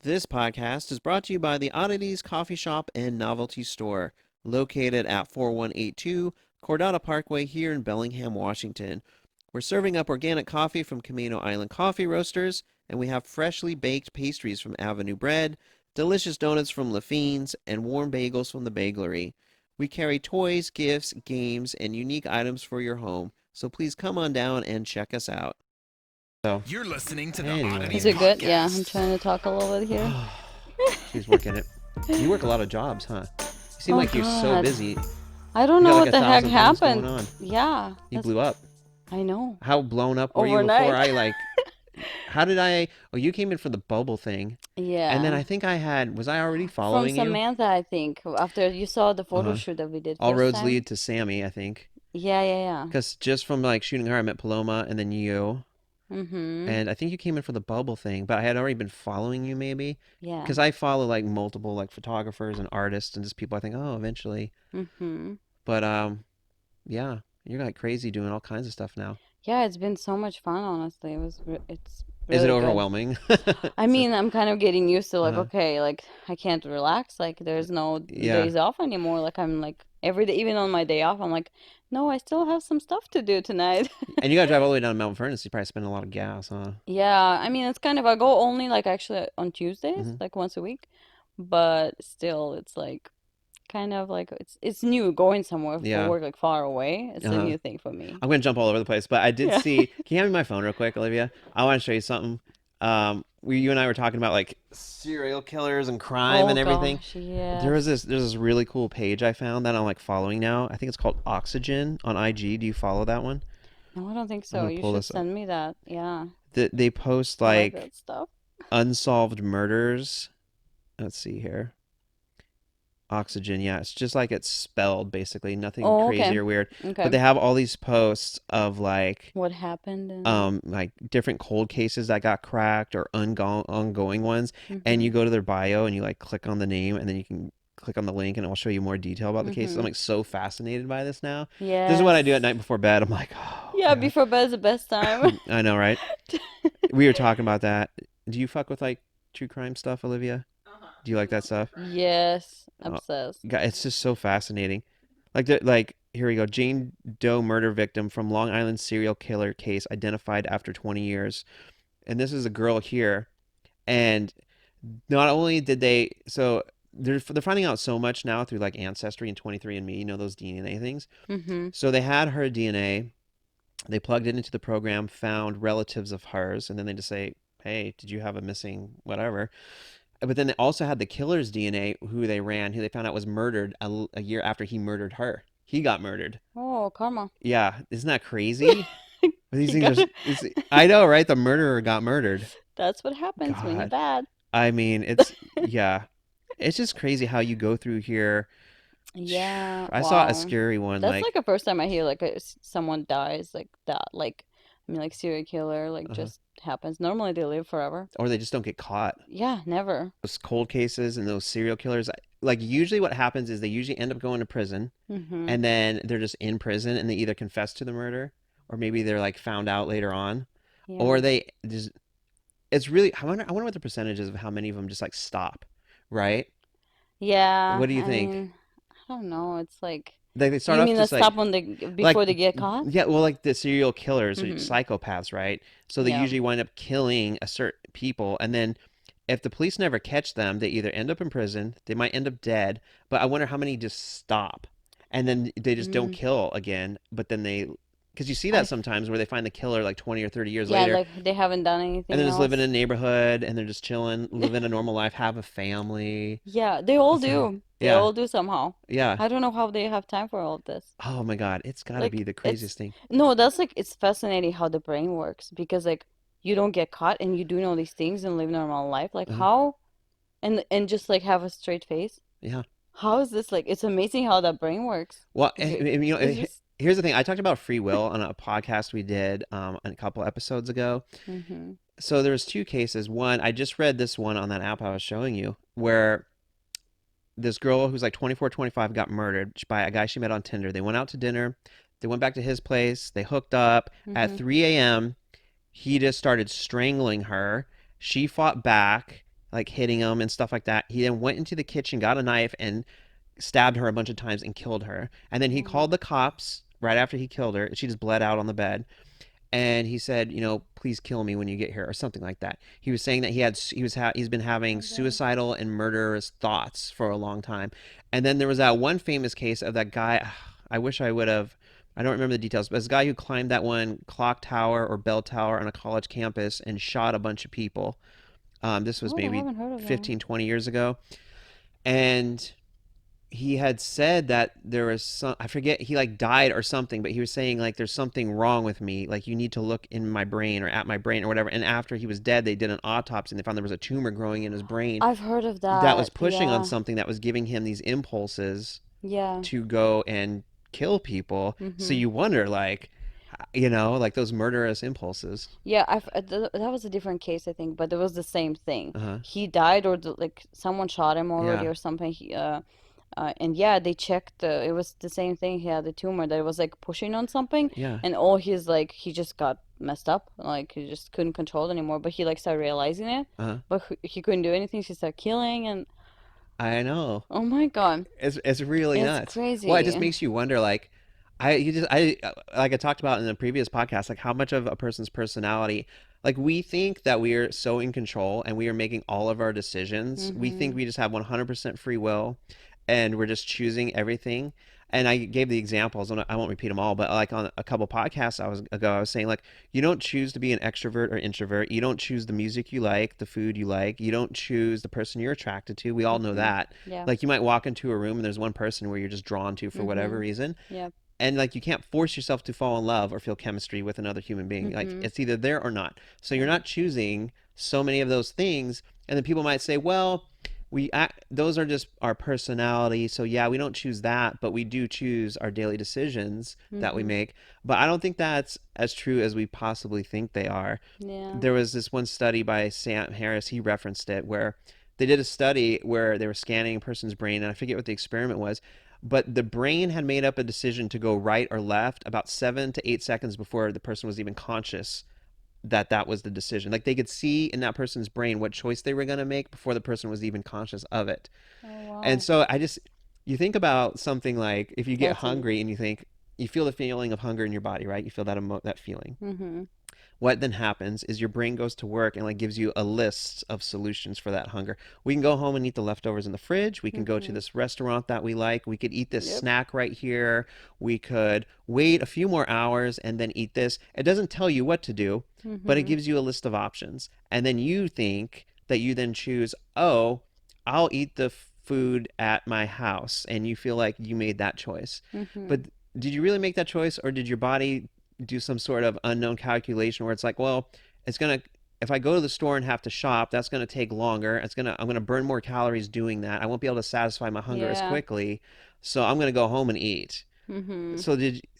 This podcast is brought to you by the Oddities Coffee Shop and Novelty Store, located at 4182 Cordata Parkway here in Bellingham, Washington. We're serving up organic coffee from Camano Island Coffee Roasters, and we have freshly baked pastries from Avenue Bread, delicious donuts from LaFine's, and warm bagels from the Baglery. We carry toys, gifts, games, and unique items for your home, so please come on down and check us out. So, You're listening to the anyway. Oddities Is it good? Yeah, I'm podcast. trying to talk a little bit here. She's working it. You work a lot of jobs, huh? You seem Oh like you're so God. busy. I don't You got know like what a the heck thousand things going happened. on. Yeah, You that's, blew up. I know. How blown up were you before Overnight. how did I, oh, you came in for the bubble thing. And then Yeah. I think was I already From following you? Samantha, I think, after you saw the photo Uh-huh. shoot that we did All first roads time. lead to Sammy, I think. Yeah. Because just from like shooting her, I met Paloma and then you. Mm-hmm. And I think you came in for the bubble thing, but I had already been following you maybe. Yeah. Because I follow like multiple like photographers and artists and just people I think, oh, eventually. Mm-hmm. But yeah, you're like crazy doing all kinds of stuff now. Yeah, it's been so much fun, honestly. It's Is it really good. overwhelming? I So, mean, I'm kind of getting used to like, uh, okay, like I can't relax. Like there's no yeah. days off anymore. Like I'm like every day, even on my day off, I'm like, no, I still have some stuff to do tonight. And you gotta drive all the way down to Mount Vernon, so you probably spend a lot of gas, huh? Yeah, I mean, it's kind of I go only like actually on Tuesdays, Hmm. like once a week, but still it's like kind of like it's new going somewhere for Yeah. work like far away. It's a Uh-huh. new thing for me. I'm gonna jump all over the place, but I did Yeah. see. Can you hand me my phone real quick, Olivia? I want to show you something. You and I were talking about like serial killers and crime Oh and everything. gosh, yes. There's this really cool page I found that I'm like following now. I think it's called Oxygen on IG. Do you follow that one? No, I don't think I'm so. gonna You pull should this up. send me that. Yeah, They post I like like that stuff. unsolved murders. Let's see here. Oxygen, yeah. It's just like it's spelled basically, nothing Oh, crazy okay. or weird. But Okay. they have all these posts of What happened and like different cold cases that got cracked or ongoing ones, and mm-hmm. you go to their bio and you like click on the name and then you can click on the link and it will show you more detail about the cases. I'm Mm-hmm. like so fascinated by this now. This is what I do at Yes. night before bed. I'm like, oh Yeah, God. before bed is the best time. I know, right? We were talking about that. Do you fuck with like true crime stuff, Olivia? Do you like that stuff? Yes, Oh, obsessed. God, it's just so fascinating. Here we go. Jane Doe murder victim from Long Island serial killer case identified after 20 years. And this is a girl here. And not only did they're finding out so much now through like Ancestry and 23andMe, those DNA things. Mm-hmm. So they had her DNA, they plugged it into the program, found relatives of hers, and then they just say, hey, did you have a missing whatever? But then they also had the killer's DNA, who they found out was murdered a year after he murdered her. He got murdered. Oh, karma. Yeah, isn't that crazy? These You things gotta. I know, right? The murderer got murdered. That's what happens when you're God. bad. I mean, yeah. It's just crazy how you go through here. Yeah, I saw a wow. scary one, That's like like, the first time I hear like someone dies like that. Like, I mean, like serial killer, like uh just happens. Normally they live forever. or they just don't get caught. Yeah, never. Those cold cases and those serial killers, like, usually what happens is they usually end up going to prison, Mm-hmm. and then they're just in prison and they either confess to the murder, or maybe they're like found out later on, Yeah. or they just, it's really, I wonder what the percentage is of how many of them just like stop, right? Yeah, What do you I think? mean, I don't know. It's like, Like they start you off mean the just like stop when they like before they get caught? yeah, well, like the serial killers or Mm-hmm. psychopaths, right? So they Yeah. usually wind up killing a certain people, and then if the police never catch them, they either end up in prison, they might end up dead, but I wonder how many just stop and then they just don't Mm. kill again, but then because you see I that sometimes where they find the killer like 20 or 30 years Yeah, later, like they haven't done and anything then just live in a else. neighborhood and they're just chilling, living a normal life, have a family. Yeah, they all It's like, do. They yeah, all do somehow. yeah. I don't know how they have time for all of this. Oh my God, it's got to be Like the it's craziest thing. no, that's like it's fascinating how the brain works because like you don't get caught and you do all these things and live normal life. Like Uh-huh. how and just like have a straight face. Yeah. How is this like it's amazing how that brain works. Well, Ju- It's just here's the thing. I talked about free will on a podcast we did a couple episodes ago. hmm So there was two cases. One, I just read this one on that app I was showing you, where this girl who's like 24, 25 got murdered by a guy she met on Tinder. They went out to dinner. They went back to his place. They hooked up. At hmm 3 a.m., he just started strangling her. She fought back. like hitting him and stuff like that. He then went into the kitchen, got a knife, and stabbed her a bunch of times and killed her. And then he Oh my. called the cops right after he killed her. She just bled out on the bed. And he said, please kill me when you get here, or something like that. He was saying that he's been having Oh God. suicidal and murderous thoughts for a long time. And then there was that one famous case of that guy. I wish I would have. I don't remember the details, but it's a guy who climbed that one clock tower or bell tower on a college campus and shot a bunch of people. This was Oh, I maybe haven't heard of that. 15, 20 years ago. And he had said that there was some, I forget, he like died or something, but he was saying like there's something wrong with me, like you need to look in my brain or at my brain or whatever. And after he was dead, they did an autopsy and they found there was a tumor growing in his brain I've heard of that was that. pushing on Yeah. something that was giving him these impulses Yeah. to go and kill people. So Mm-hmm. you wonder, like, like those murderous impulses. Yeah, that was a different case, I think, but it was the same thing. Uh-huh. He died, or like someone shot him already, Yeah. or something. And yeah, they checked. It was the same thing. He had a tumor that was like pushing on something, Yeah. and all his like he just got messed up. Like he just couldn't control it anymore. But he like started realizing it, Uh-huh. but he couldn't do anything. So he started killing, and I know. oh my God, It's really it's nuts. Well, it just crazy. makes you wonder, like, I like I talked about in the previous podcast, like how much of a person's personality, like we think that we are so in control and we are making all of our decisions. We think Mm-hmm. we just have 100% free will, and we're just choosing everything. And I gave the examples, and I won't repeat them all, but like on a couple podcasts I was saying like you don't choose to be an extrovert or introvert. You don't choose the music you like, the food you like. You don't choose the person you're attracted to. We all know Mm-hmm. that. Yeah. Like you might walk into a room and there's one person where you're just drawn to for whatever Mm-hmm. reason, Yep. and like you can't force yourself to fall in love or feel chemistry with another human being. Like Mm-hmm. it's either there or not. So you're Yeah. not choosing so many of those things. And then people might say, well, those are just our personality, so yeah, we don't choose that, but we do choose our daily decisions that we Mm-hmm. make. But I don't think that's as true as we possibly think they are. Yeah. There was this one study by Sam Harris, he referenced it, where they did a study where they were scanning a person's brain, and I forget what the experiment was, but the brain had made up a decision to go right or left about 7 to 8 seconds before the person was even conscious that that was the decision. Like they could see in that person's brain what choice they were going to make before the person was even conscious of it. Oh And wow. so you think about something like if you get That's a. hungry and you feel the feeling of hunger in your body, right? You feel that feeling. Mm-hmm. What then happens is your brain goes to work and like gives you a list of solutions for that hunger. We can go home and eat the leftovers in the fridge. We can go to Mm-hmm. this restaurant that we like. We could eat this Yep. snack right here. We could wait a few more hours and then eat this. It doesn't tell you what to do, but it Mm-hmm. gives you a list of options. And then you think that you then choose, oh, I'll eat the food at my house. And you feel like you made that choice. Mm-hmm. But did you really make that choice, or did your body do some sort of unknown calculation where it's like, well, it's gonna if I go to the store and have to shop, that's gonna take longer. I'm gonna burn more calories doing that. I won't be able to satisfy my hunger as Yeah. quickly, so I'm gonna go home and eat. Mm-hmm.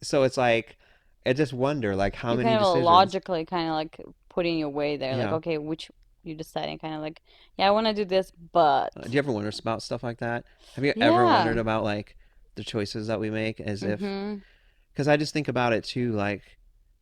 So it's like I just wonder like how You many kind of decisions. logically kind of like putting your way there, like Yeah. okay, which you deciding kind of like, yeah, I want to do this, but Do you ever wonder about stuff like that? Have you ever yeah. wondered about like the choices that we make as if Mm-hmm. because I just think about it too, like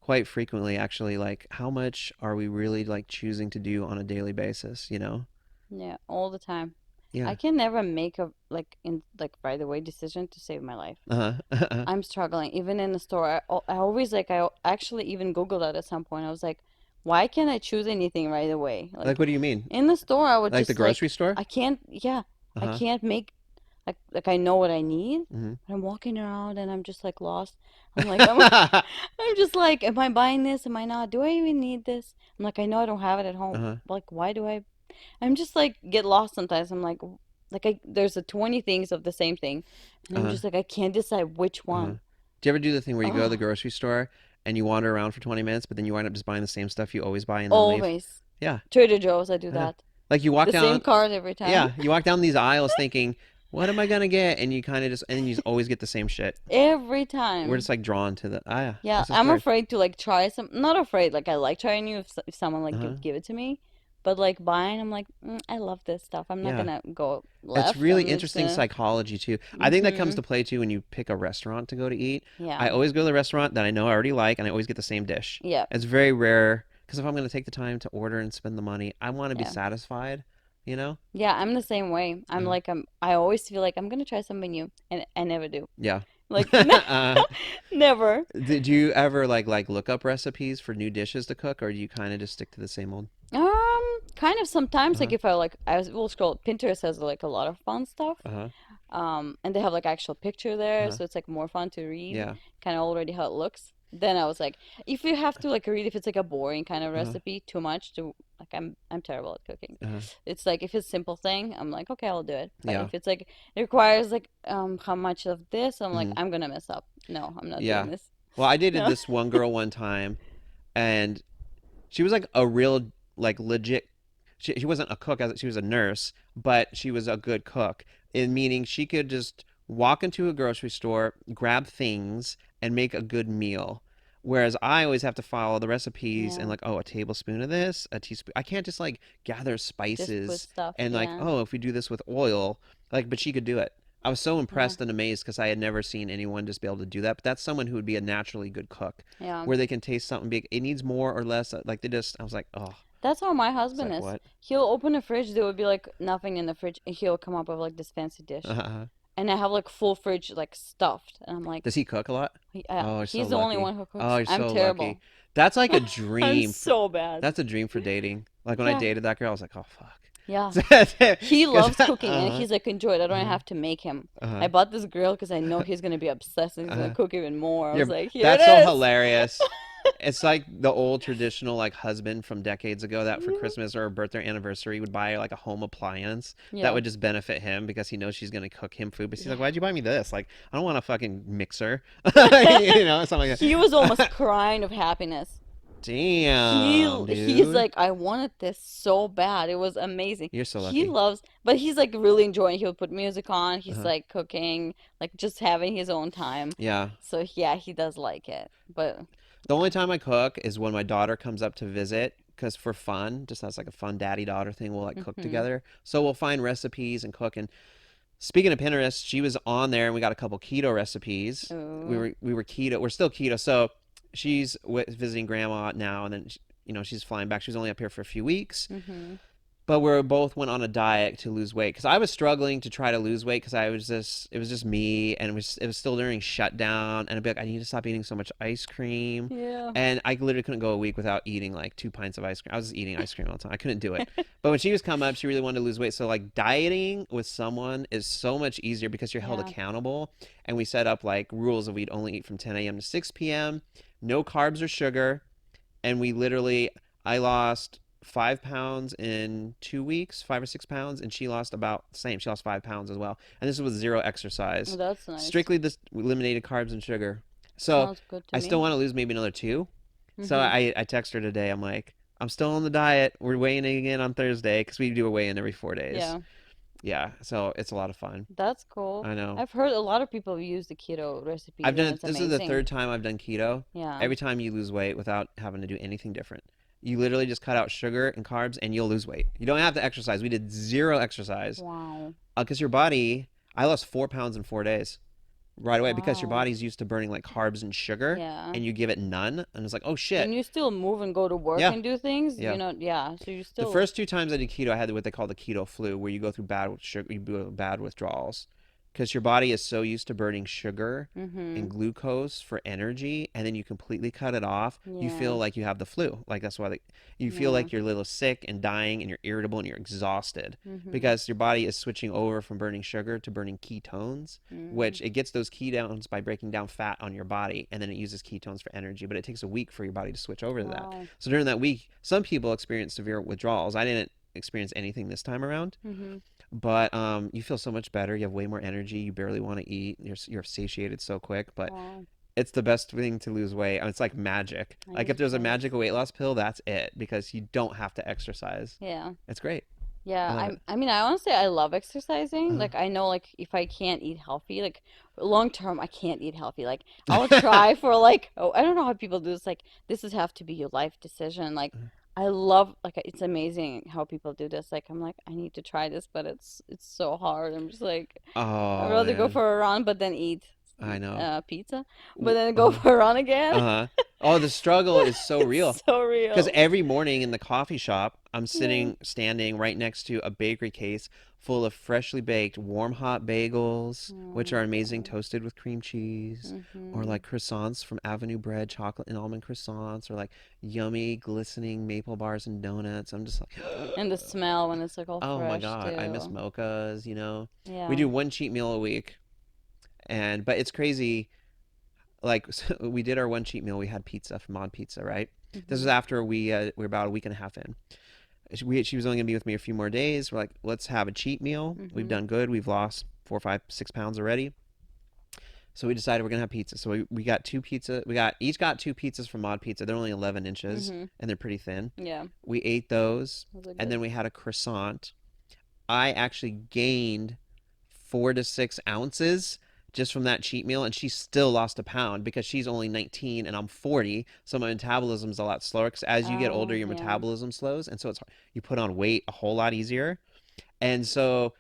quite frequently, actually, like how much are we really like choosing to do on a daily basis, you know? Yeah, all the time. I Yeah. can never make a like in like right away decision to save my life. Uh-huh. I'm struggling. Even in the store, I always like actually even Googled that at some point. I was like, why can't I choose anything right away? Like, Like what do you mean? in the store, I would Like the just like grocery store? I can't. Yeah, I Uh-huh. can't make like I know what I need. Mm-hmm. But I'm walking around and I'm just like lost. I'm like I'm just like, am I buying this? Am I not? Do I even need this? I'm like, I know I don't have it at home. Uh-huh. Like, why do I? I'm just like get lost sometimes. I'm like there's a 20 things of the same thing, and I'm Uh-huh. just like I can't decide which Uh-huh. one. Do you ever do the thing where you go to the Oh, grocery store and you wander around for 20 minutes, but then you wind up just buying the same stuff you always buy and then leave? always. Yeah, Trader Joe's, I do I know. that. Like you walk The same down, card every time. yeah, you walk down these aisles thinking, what am I gonna get? And you kind of just, and you just always get the same shit. Every We're time. just like drawn to the, ah, yeah, Yeah, this is I'm weird. afraid to like try some. Not afraid, like I like trying new if someone like Uh-huh. give it to me. But like buying, I'm like, I love this stuff. I'm not Yeah. gonna go It's left. really I'm just interesting gonna. psychology too. I think that comes Mm-hmm. to play too when you pick a restaurant to go to eat. I Yeah. always go to the restaurant that I know I already like, and I always get the same dish. Yeah. It's very rare because if I'm going to take the time to order and spend the money, I want to be Yeah. satisfied. you know? Yeah, I'm the same way. I'm Uh, like I always feel like I'm gonna try something new and I never do. yeah. Like uh, never. did you ever like look up recipes for new dishes to cook, or do you kind of just stick to the same old? Kind of sometimes like Uh-huh. if I like will scroll Pinterest has like a lot of fun stuff. Uh-huh. And they have like actual picture there, Uh-huh. so it's like more fun to read, Yeah. kind of already how it looks. Then I was like, if you have to like read if it's like a boring kind of Uh-huh. recipe too much to like I'm terrible at cooking. Uh-huh. It's like if it's simple thing, I'm like, okay, I'll do it. But Yeah. if it's like it requires like how much of this, I'm like, Hmm. I'm gonna mess up. No, I'm not doing Yeah. this. Well, I dated No. this one girl one time, and she was like a real like legit. She wasn't a cook, as she was a nurse, but she was a good cook. In meaning she could just walk into a grocery store, grab things, and make a good meal. Whereas I always have to follow the recipes and Yeah. like, oh, a tablespoon of this, a teaspoon. I can't just like gather Just put spices stuff. and like, Yeah. oh, if we do this with oil, like, but she could do it. I was so Yeah. impressed and amazed because I had never seen anyone just be able to do that. But that's someone who would be a naturally good cook, Yeah. where they can taste something big. It needs more or less. Like they just, I was like, oh, That's how my it's husband like is. what? He'll open a fridge, there would be like nothing in the fridge, and he'll come up with like this fancy dish. Uh-huh. And I have like full fridge like stuffed, and I'm like, Does he cook a lot? Oh, you're so he's the only lucky. one who Oh, cooks. you're I'm so lucky. terrible. That's like a I'm dream for. so bad. That's a dream for dating. Like when I Yeah, dated that girl, I was like, oh fuck. yeah. He 'Cause- loves cooking, and uh-huh. he's like, enjoy it. I don't Uh-huh. have to make him. I Uh-huh. bought this grill because I know he's gonna be obsessed and he's gonna Uh-huh. cook even more. I was You're like, here it that's so is. hilarious. It's like the old traditional like husband from decades ago that for Yeah. Christmas or a birthday or anniversry would buy like a home appliance that Yeah. would just benefit him because he knows she's gonna cook him food. But she's like, Yeah. "Why'd you buy me this? Like, I don't want a fucking mixer, you know, something like He was almost that." crying of happiness. Damn, He's dude, like, I wanted this so bad. It was amazing. you're so He lucky. loves, but he's like really enjoying. He'll put music on. He's Uh-huh. like cooking, like just having his own time. Yeah. So yeah, he does like it. But The yeah. only time I cook is when my daughter comes up to visit, because for fun, just as like a fun daddy daughter thing, we'll like cook Hmm. together. So we'll find recipes and cook. And speaking of Pinterest, she was on there and we got a couple keto recipes. We Ooh. were we were keto. We're still keto. So she's visiting grandma now, and then you know she's flying back. She was only up here for a few weeks, Hmm. but we both went on a diet to lose weight because I was struggling to try to lose weight because I was just it was just me and it was still during shutdown and I'd be like I need to stop eating so much ice cream Yeah. and I literally couldn't go a week without eating like 2 pints of ice cream. I was just eating ice cream all the time. I couldn't do it. But when she was coming up, she really wanted to lose weight. So like dieting with someone is so much easier because you're held Yeah. accountable. And we set up like rules of we'd only eat from 10 a.m. to 6 p.m. No carbs or sugar, and we literally I lost 5 pounds in 2 weeks, 5 or 6 pounds, and she lost about the same. She lost 5 pounds as well, and this was zero Oh, exercise, that's nice. strictly this eliminated carbs and sugar. So Sounds good to I still me. want to lose maybe another two. So Hmm. I text her today. I'm like, I'm still on the diet. We're weighing in again on Thursday because we do a weigh in every 4 days. Yeah. Yeah, so it's a lot of fun. That's cool. I know. I've heard a lot of people use the keto recipes I've and done it. it's This is the amazing. third time I've done keto. Yeah. Every time you lose weight without having to do anything different. You literally just cut out sugar and carbs and you'll lose weight. You don't have to exercise. We did zero exercise Wow. because your body, I lost 4 pounds in 4 days right away because your Wow. body's used to burning like carbs and sugar Yeah. and you give it none. And it's like, oh And shit. you still move and go to work Yeah. and do things, Yeah. yeah. So you The still, first 2 times I did keto, I had what they call the keto flu, where you go through bad sugar, you do bad withdrawals, because your body is so used to burning sugar mm-hmm. and glucose for energy, and then you completely cut it off. You feel Yeah. like you have the flu. Like that's why you feel Yeah. like you're a little sick and dying, and you're irritable and you're exhausted Mm-hmm. because your body is switching over from burning sugar to burning ketones, Mm. which it gets those ketones by breaking down fat on your body, and then it uses ketones for energy. But it takes a week for your body to switch over to that. Wow. So during that week, some people experience severe withdrawals. I didn't experience anything this time around, Mm-hmm. but you feel so much better. You have way more energy. You barely want to eat. You're satiated so quick, but Wow. it's the best thing to lose weight. It's like magic. I Like need if to there's a try this. magic weight loss pill, that's it because you don't have to exercise. Yeah. It's great. I Yeah, love it. I mean, I honestly, I love exercising. Uh, Like, I know, like, if I can't eat healthy, like, long term, I can't eat healthy. Like, I'll try for, like, oh, I don't know how people do this. Like, this would have to be your life decision. Like, I love, like, it's amazing how people do this. Like, I'm like, I need to try this, but it's so hard. I'm just like, I'd oh rather go man, for a run, but then eat I know. pizza, but then go Uh-huh. for a run again. Uh-huh. Oh, the struggle is so real. It's so Because real. every morning in the coffee shop, I'm Yeah. standing right next to a bakery case full of freshly baked, warm, hot bagels, Oh which my are amazing, God. toasted with cream cheese, or Mm-hmm. like croissants from Avenue Bread, chocolate and almond croissants, or like yummy, glistening maple bars and donuts. I'm just like, And the smell when it's like all oh my fresh God, I miss too. mochas, you know? We Yeah. do one cheat meal a week, but it's crazy. Like, so we did our one cheat meal. We had pizza from Mod Pizza, right? This was Mm-hmm. after we were about a week and a half in. She was only gonna be with me a few more days. We're like, let's have a cheat meal. We've Mm-hmm. done good. We've lost 4, 5, 6 pounds already. So we decided we're gonna have pizza. So we got two pizza. We got each got two pizzas from Mod Pizza. They're only 11 inches Mm-hmm. and they're pretty thin. Yeah. We ate those, Those are and good. then we had a croissant. I actually gained 4 to 6 ounces just from that cheat meal, and she still lost a pound because she's only 19 and I'm 40, so my metabolism's a lot slower. Because as you get older, Oh, your yeah. metabolism slows, and so it's you put on weight a whole lot easier. And so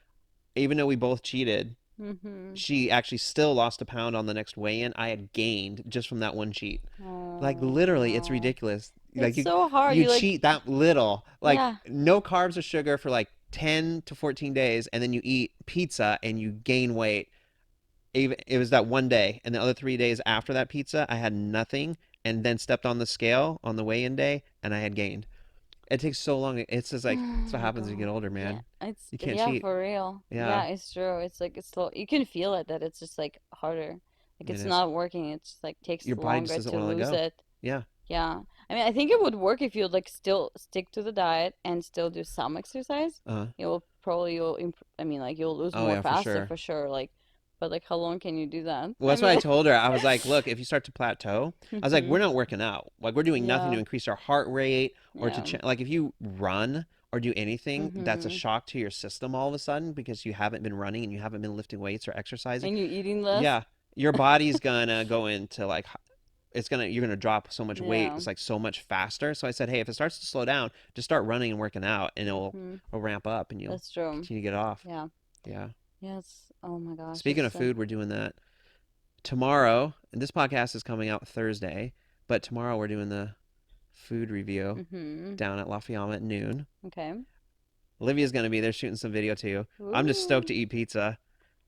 even though we both cheated, Mm-hmm. she actually still lost a pound on the next weigh-in. I had gained just from that one cheat. Like Oh, literally, it's no. ridiculous. Like It's so hard. you You like, cheat that little, like yeah. no carbs or sugar for like 10 to 14 days, and then you eat pizza and you gain weight. Even it was that one day, and the other 3 days after that pizza, I had nothing, and then stepped on the scale on the weigh-in day, and I had gained. It takes so long. It's just Oh like that's what my happens when you get God. older, Yeah. man. It's You can't yeah, cheat. for real. Yeah, Yeah, it's true. It's like it's slow. You can feel it that it's just like harder. Like it it's is. not working. It's just like takes Your body just longer doesn't to want to let lose go. it. Yeah. Yeah. I mean, I think it would work if you like still stick to the diet and still do some exercise. Uh. You'll imp I mean, like you'll lose Oh more yeah, for faster sure. for sure. Like, but like how long can you do that? Well, I that's what I mean, told her. I was like, look, if you start to plateau, I was like, we're hmm not working out. Like, we're doing nothing Yeah. to increase our heart rate or to Yeah. like, if you run or do anything, that's a hmm shock to your system all of a sudden because you haven't been running and you haven't been lifting weights or exercising. And you eating less? Yeah, your body's gonna go into like, you're gonna drop so much weight. Yeah. It's like so much faster. So I said, hey, if it starts to slow down, just start running and working out, and hmm it'll ramp up and you'll That's true. continue to get off. Yeah. Yeah. Yes. Oh my gosh, Speaking it's of food, we're doing that tomorrow. And this podcast is coming out Thursday, but tomorrow we're doing the food review mm-hmm. down at La Fiamma at noon. Okay. Olivia's gonna be there shooting some video too. I'm just stoked Ooh. to eat pizza,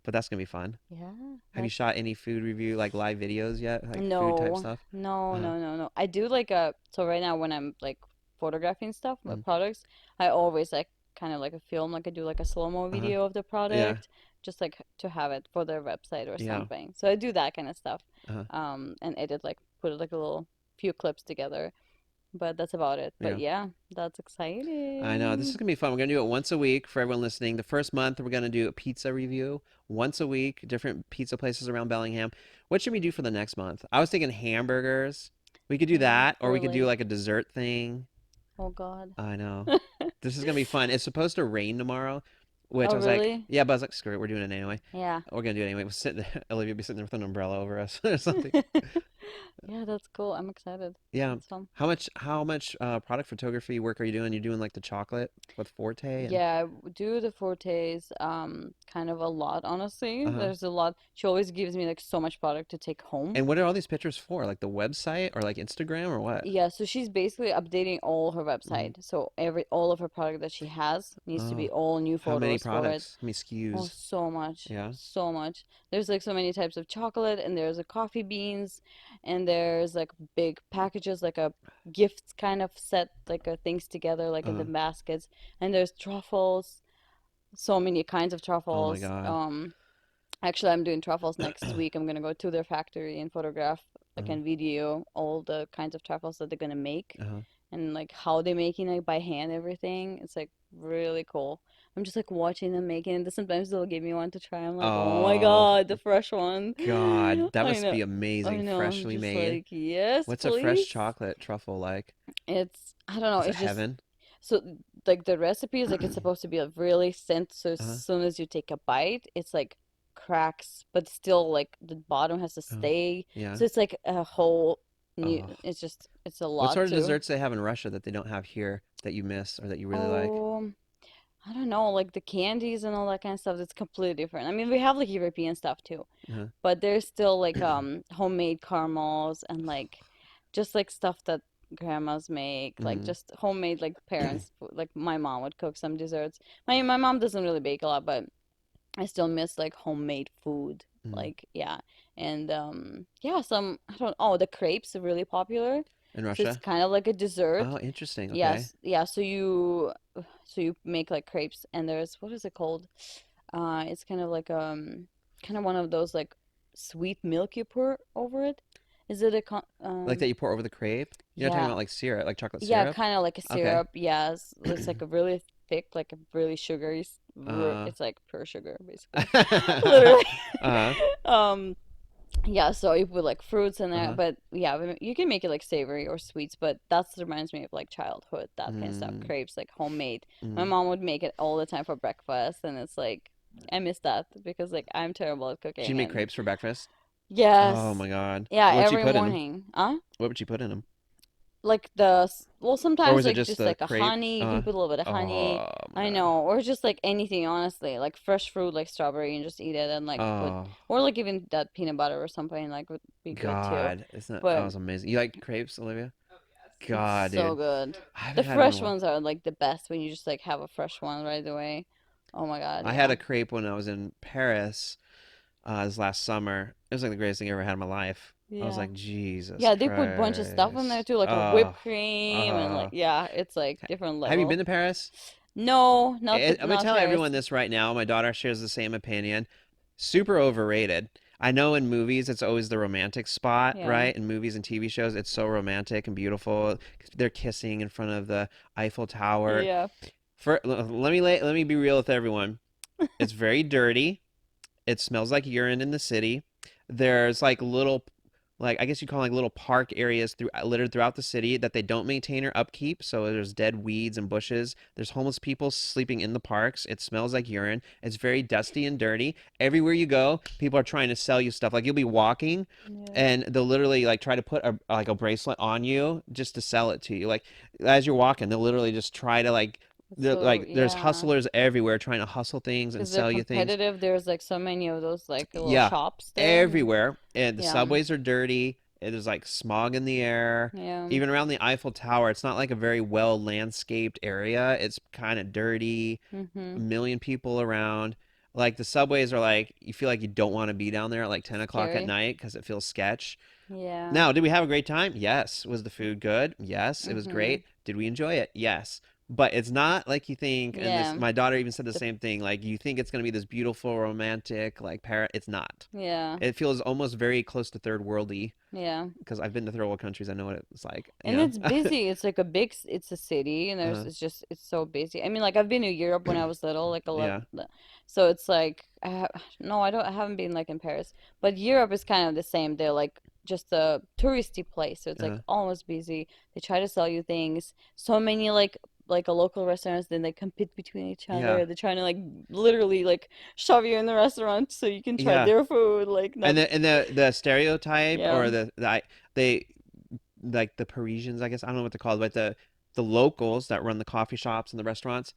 but that's gonna be fun. Yeah, Have you that's shot any food review like live videos yet, like food type no, stuff? no, Uh huh. no, no, no. I do like a so right now when I'm like photographing stuff, my Mm. products, I always like kind of like a film, like I do like a slow-mo Uh huh. video of the Yeah. product, just like to have it for their website or Yeah. something. So I do that kind of stuff. Uh huh. And edit like put like a little few clips together, but that's about it. But Yeah. yeah, that's I know. This is exciting. gonna be fun. We're gonna do it once a week for everyone listening. The first month we're gonna do a pizza review once a week, different pizza places around Bellingham. What should we do for the next month? I was thinking hamburgers. We could do Yeah, that, or we could do really. like a dessert thing. Oh God. I know. This is gonna be fun. It's supposed to rain tomorrow, which Oh I was like, really? yeah, but I was like, screw it, we're doing it anyway. Yeah. We're gonna do it anyway. We'll sit there. Olivia will be sitting there with an umbrella over us or something. Yeah, that's cool. I'm excited. Yeah. That's fun. How much product photography work are you doing? You're doing like the chocolate with Forte and Yeah, do the Fortes kind of a lot, honestly. uh-huh. There's a lot. She always gives me like so much product to take home. And what are all these pictures for? Like the website or like Instagram or what? Yeah, so she's basically updating all her Hmm. website. So every all of her product that she has needs to Oh, be all new how many photos for it. products? How many Oh, SKUs? so much. Yeah. So much. There's like so many types of chocolate and there's a coffee beans and there's like big packages like a gifts kind of set like things together like in the Uh, baskets and there's truffles, so many kinds of oh my truffles. God. Actually I'm doing truffles next week. I'm gonna go to their factory and photograph like Uh-huh. and video all the kinds of truffles that they're gonna make Uh-huh. and like how they're making it by hand everything. It's like really cool. I'm just like watching them making it. Sometimes they'll give me one to try. I'm like, oh my Oh God, the fresh one. God, that I must know. be I amazing, know. I'm freshly just made. like, yes, What's a fresh please. chocolate truffle like? I don't know. Is it It's just heaven? so like the recipe is like it's supposed to be like really thin. So as Uh-huh. soon as you take a bite, it's like cracks, but still like the bottom has to Oh, stay. yeah. So it's like a whole new. Oh. It's just it's a What lot sort of too. desserts they have in Russia that they don't have here that you miss or that you really like? Oh. I don't know, like the candies and all that kind of stuff, it's completely different. I mean, we have like European stuff too, Uh-huh. but there's still like homemade caramels and like just like stuff that grandmas make, like Mm, just homemade, like parents, like my mom would cook some desserts. My mom doesn't really bake a lot, but I still miss like homemade food. mm. Like yeah. And yeah, some I don't oh, the crepes are really popular. In So it's Russia? kind of like a dessert. Oh, interesting. Okay. Yes. Yeah, so you make like crepes and there's what is it called? It's kind of like kind of one of those like sweet milk you pour over it. Is it a Like that you pour over the crepe? You're not talking yeah. about like syrup, like chocolate Yeah, syrup? kind of like a Okay. syrup. Yes, it's like a really thick, like a really sugary. Uh, It's like pure sugar, basically, literally. uh-huh. Um, yeah. So you put like fruits in there, Uh-huh. but yeah, you can make it like savory or sweets. But that reminds me of like childhood, that kind of stuff. Mm, Crepes, like homemade. My mm. mom would make it all the time for breakfast, and it's like I miss that because like I'm terrible at She'd cooking, make and crepes for breakfast. Oh yes, my God. yeah, What'd she every put in them? morning. Huh? What would she put in them? Like well, Or sometimes was it like just just the like a crepe? honey, you can put a little bit of honey. Oh my I God. know, or just like anything, honestly, like fresh fruit, like strawberry, and just eat it, and like put, Oh or like even that peanut butter or something, like would be good too. God. Isn't that But was amazing. You like crepes, Olivia? it's God, so dude. good. I haven't The had them in a fresh while. ones are like the best when you just like have a fresh one right away. Oh my God, I had yeah, a crepe when I was in Paris this last summer. It was like the greatest thing I ever had in my life. I was yeah, like, Jesus yeah. They put bunch of stuff in there Christ. too, like a Oh, whipped cream and like uh, yeah, it's like different have you been level. to Paris? No, I'm gonna not tell Paris. everyone this right now. My daughter shares the same opinion. Super overrated. I know in movies it's always the romantic spot, Yeah, right? In movies and TV shows, it's so romantic and beautiful. They're kissing in front of the Eiffel Tower. yeah. Let me be real with everyone. It's very dirty. It smells like urine in the city. There's like little, like I guess you call it like little park areas littered throughout the city that they don't maintain or upkeep. So there's dead weeds and bushes. There's homeless people sleeping in the parks. It smells like urine. It's very dusty and dirty. Everywhere you go, people are trying to sell you stuff. Like you'll be walking, Yeah. and they'll literally like try to put like a bracelet on you just to sell it to you. Like as you're walking, they'll literally just try to It's so, there's yeah. hustlers everywhere trying to hustle things and Because they're sell you things. competitive. There's like so many of those like little Yeah, shops there. everywhere. And the Yeah. subways are dirty. There's like smog in the air. Yeah. Even around the Eiffel Tower, it's not like a very well landscaped area. It's kind of dirty. A Mm-hmm. million people around. Like the subways are like you feel like you don't want to be down there at like 10 o'clock at Scary. night because it feels sketch. Yeah. Now, did we have a great time? Yes. Was the food good? Yes. It was Mm-hmm. great. Did we enjoy it? Yes. But it's not like you think, and this Yeah. my daughter even said the The same thing. Like you think it's gonna be this beautiful, romantic, like parrot. It's not. yeah. It feels almost very close to third worldy Yeah. because I've been to third world countries. I know what it's like. And Yeah. it's busy. It's like a big, it's a city, and uh, it's so busy. I mean, like I've been to Europe when I was little, like 11, yeah. so it's like, no, I haven't been like in Paris, but Europe is kind of the same. They're like just a touristy place, so it's like Uh, almost busy. They try to sell you things. So many like a local restaurants, then they compete between each yeah. other. They're trying to like literally like shove you in the restaurant so you can try Yeah. their food. Like not, And the stereotype yeah. or they like the Parisians, I guess I don't know what they're called, but the locals that run the coffee shops and the restaurants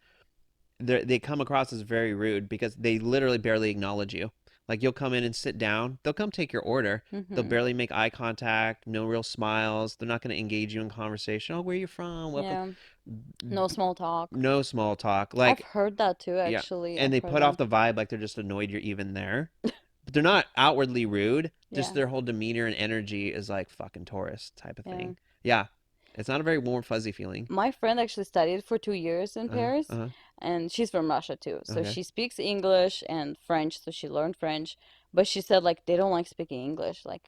they come across as very rude because they literally barely acknowledge you. Like you'll come in and sit down, they'll come take your order. They'll Mm-hmm. barely make eye contact, no real smiles. They're not going to engage you in conversation. Oh, where are you from? Welcome. Yeah. No small talk. No small talk. I've Like, heard that too, yeah. actually. And I've they heard put off that. the vibe like they're just annoyed you're even there. But they're not outwardly rude. Just Yeah, their whole demeanor and energy is like fucking tourist type of yeah. thing. Yeah. It's not a very warm, fuzzy feeling. My friend actually studied for 2 years in Paris, Uh-huh. and she's from Russia too. So Okay. she speaks English and French, so she learned French. But she said like they don't like speaking English, like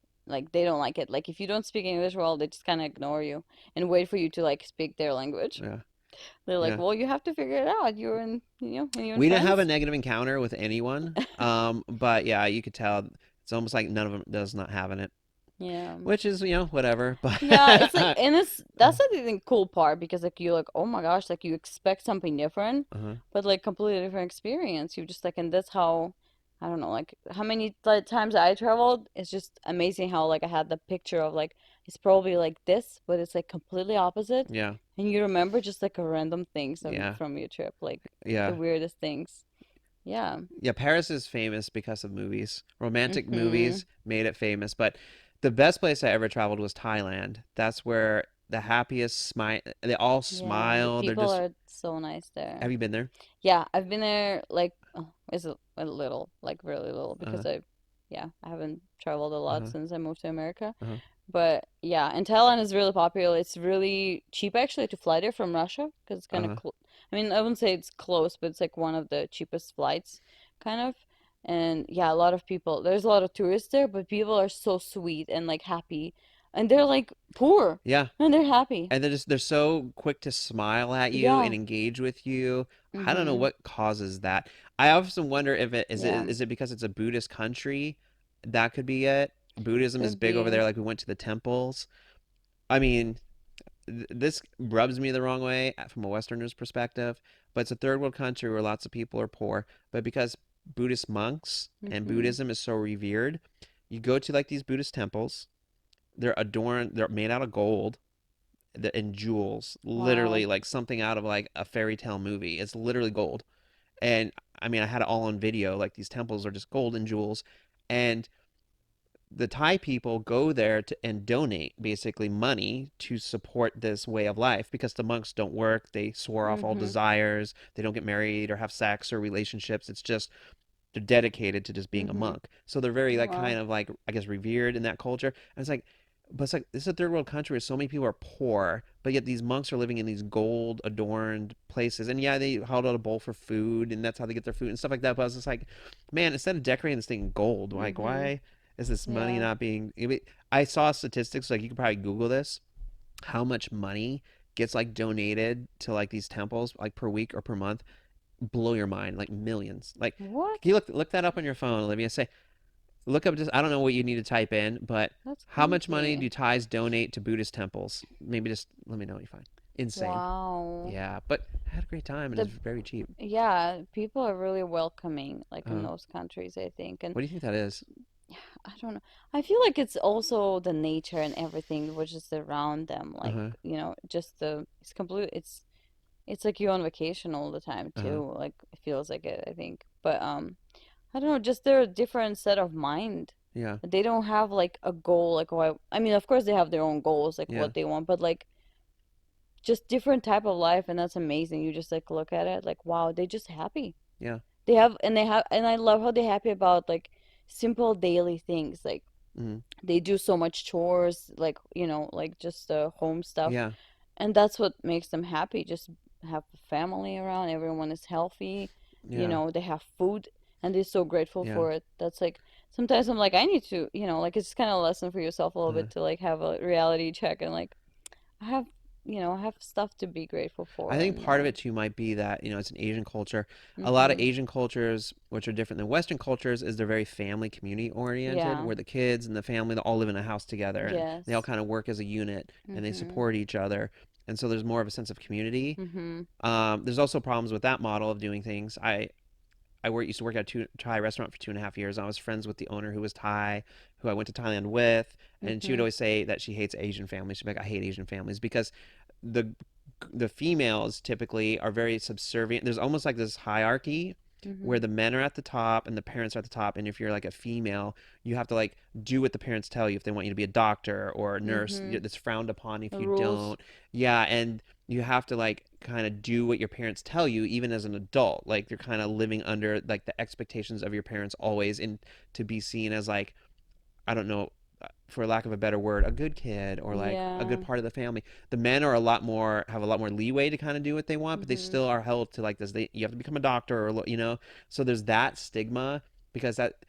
they don't like it. Like if you don't speak English well, they just kind of ignore you and wait for you to like speak their language. Yeah. They're like, Yeah. well, you have to figure it out. You're in We didn't have a France. negative encounter with anyone. But yeah, you could tell it's almost like none of them does not having it, Yeah. which is, whatever. But Yeah, it's like, and it's that's I think cool part because like you're like, oh my gosh, like you expect something different, uh-huh. but like completely different experience. You just like, and that's how, I don't know, like how many like, times I traveled. It's just amazing how like I had the picture of like it's probably like this, but it's like completely opposite, Yeah. and you remember just like a random things Yeah. from your trip, like the Yeah. weirdest things. Yeah. Yeah, Paris is famous because of movies. Romantic Mm-hmm. movies made it famous, but The best place I ever traveled was Thailand. That's where the happiest smile. They all Yeah, the smile. They're people just. are so nice there. Have you been there? Yeah, I've been there like it's a little, like really little Uh because I haven't traveled a lot huh. since I moved to America. Uh huh. But yeah, and Thailand is really popular. It's really cheap actually to fly there from Russia because it's Uh kind of huh. cl I mean, I wouldn't say it's close, but it's like one of the cheapest flights, kind of. And yeah, a lot of people, there's a lot of tourists there, but people are so sweet and like happy. And they're like poor Yeah. and they're happy. And they're so quick to smile at you and Yeah. engage with you. I don't know Mm-hmm. what causes that. I often wonder if Yeah. is it because it's a Buddhist country? That could be it. Buddhism is Could big over there. be. Like we went to the temples. I mean, this rubs me the wrong way from a Westerner's perspective, but it's a third world country where lots of people are poor. But because Buddhist monks and Mm-hmm. Buddhism is so revered, you go to like these Buddhist temples. They're adorned. They're made out of gold and jewels, literally Wow. like something out of like a fairy tale movie. It's literally gold. And I mean, I had it all on video. Like these temples are just gold and jewels. And the Thai people go there and donate basically money to support this way of life because the monks don't work. They swore off all Mm-hmm. desires. They don't get married or have sex or relationships. It's just they're dedicated to just being a Mm-hmm. monk. So they're very like Wow. kind of like I guess revered in that culture. And it's like but it's like this is a third world country where so many people are poor, but yet these monks are living in these gold adorned places. And yeah, they held out a bowl for food and that's how they get their food and stuff like that. But I was just like, man, instead of decorating this thing in gold, like Mm-hmm. why is this money Yeah. not being I saw statistics like you could probably Google this, how much money gets like donated to like these temples like per week or per month blow your mind, like millions. Like, can you What? look that up on your phone, Olivia? Say, look up just I don't know what you need to type in, but That's how much money crazy. do Thais donate to Buddhist temples? Maybe just let me know what you find. Insane. Wow. Yeah, but I had a great time and it The was very cheap. Yeah, people are really welcoming, like in Uh, those countries, I think. And what do you think that is? I don't know. I feel like it's also the nature and everything which is around them. Uh Like, huh. just it's complete. It's like you're on vacation all the time Uh huh. too. Like it feels like it, I think. But I don't know, just they're a different set of mind. Yeah. They don't have like a goal, like I mean, of course they have their own goals, like Yeah. what they want, but like just different type of life, and that's amazing. You just like look at it, like wow, they're just happy. Yeah. And I love how they're happy about like simple daily things. Like Mm-hmm. they do so much chores, like like just home stuff, Yeah. and that's what makes them happy. Just have family around, everyone is healthy, Yeah. they have food, and they're so grateful Yeah. for it. That's like sometimes I'm like I need to, like it's kind of a lesson for yourself a little Uh-huh. bit to like have a reality check and like I have I have stuff to be grateful I for think and part of it too might be that, it's an Asian culture. A lot of mhm. Asian cultures, which are different than Western cultures, is they're very family community oriented, Yeah. where the kids and the family they all live in a house together and they all Yes. kind of work as a unit and they Mhm. support each other. And so there's more of a sense of community. Mhm. There's also problems with that model of doing things. Used to work at a Thai restaurant for 2.5 years. I was friends with the owner who was Thai, who I went to Thailand with, and she would Mhm. always say that she hates Asian families. She'd be like, "I hate Asian families because the the females typically are very subservient. There's almost like this hierarchy where Mhm. the men are at the top and the parents are at the top. And if you're like a female, you have to like do what the parents tell you. If they want you to be a doctor or a nurse, Mhm. it's frowned upon if The you rules. don't. Yeah, and you have to like kind of do what your parents tell you even as an adult. Like you're kind of living under like the expectations of your parents always and to be seen as like I don't know, for lack of a better word, a good kid or like a good Yeah. part of the family. The men are a lot more have a lot more leeway to kind of do what they want, but they Mhm. still are held to like this. You have to become a doctor or So there's that stigma because that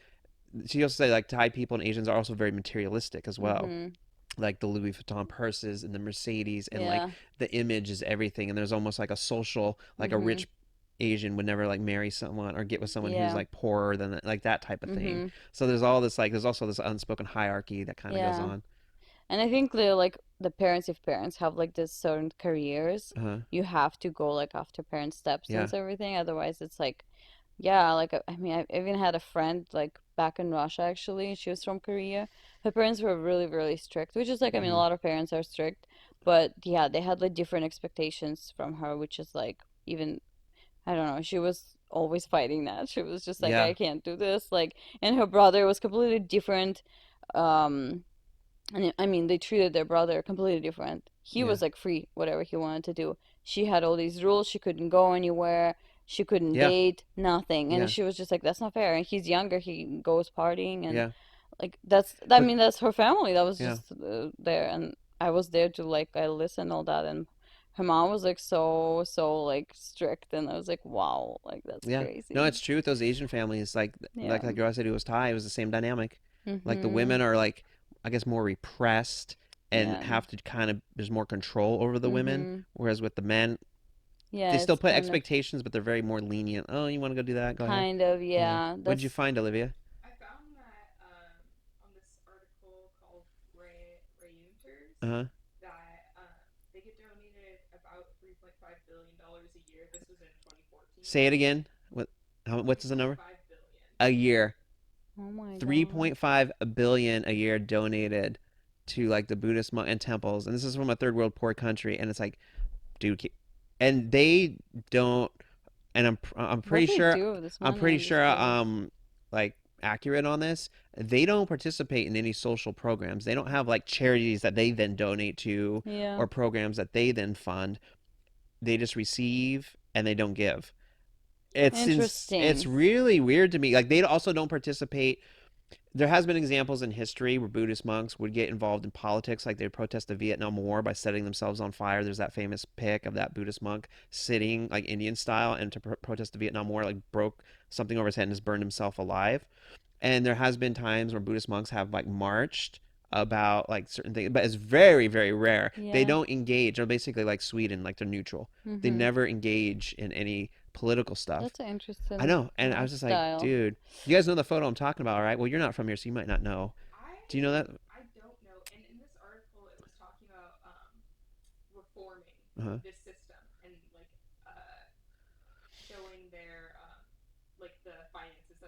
she also say like Thai people and Asians are also very materialistic as well. Mhm. Like the Louis Vuitton purses and the Mercedes and like Yeah. the image is everything. And there's almost like a social, like a Mhm. rich Asian would never like marry someone or get with someone who's Yeah. like poorer than like that type of thing. Mhm. So there's all this like there's also this unspoken hierarchy that kind of goes Yeah. on. And I think the parents, if parents have like this certain careers, Uh-huh. you have to go like after parents' steps and Yeah. everything. Otherwise, it's like, yeah, like I mean, I even had a friend like back in Russia actually. She was from Korea. Her parents were really, really strict, which is like, I mean, a Hmm. lot of parents are strict, but yeah, they had like different expectations from her, which is like even I don't know. She was always fighting that. She was just like, Yeah. I can't do this. Like, and her brother was completely different. Um, And I mean, they treated their brother completely different. He Yeah. was like free, whatever he wanted to do. She had all these rules. She couldn't go anywhere. She couldn't Yeah. date, nothing. And Yeah. she was just like, that's not fair. And he's younger. He goes partying, and Yeah. like I But mean, that's her family. That was yeah. just there, and I was there to like I listened all that, and her mom was like so like strict, and I was like, wow, like that's Yeah. No, crazy. it's true with those Asian families. Yeah. Like girl I said who was Thai, it was the same dynamic. Like the Mhm. women are like, I guess, more repressed and Yeah. have to kind of there's more control over the women, Mhm. whereas with the men, they Yeah, still it's put kind of expectations, but they're very more lenient. Oh, you want to go do that? Go ahead. kind of Yeah. yeah. What did you That's find, Olivia? Uh huh. Say it again. What's the number? A year. oh my God. 3.5 billion a year donated to like the Buddhist monk and temples, and this is from a third world poor country, and it's like, dude, and they don't, and What they do with this I'm money, pretty I'm sure just curious. like accurate on this. They don't participate in any social programs. They don't have like charities that they then donate to Yeah. or programs that they then fund. They just receive and they don't give. It's Interesting. really weird to me. Like they also don't participate. There has been examples in history where Buddhist monks would get involved in politics, like they protest the Vietnam War by setting themselves on fire. There's that famous pic of that Buddhist monk sitting like Indian style and to protest the Vietnam War, like broke something over his head and just burned himself alive. And there has been times where Buddhist monks have like marched about like certain things, but it's very, very rare. They Yeah. don't engage. They're basically like Sweden, like they're neutral. They Mhm. never engage in any political stuff. That's an I interesting know, and I was just like, lifestyle. dude, you guys know the photo I'm talking about, all right? Well, you're not from here, so you might not know. Do you know that? Uh-huh.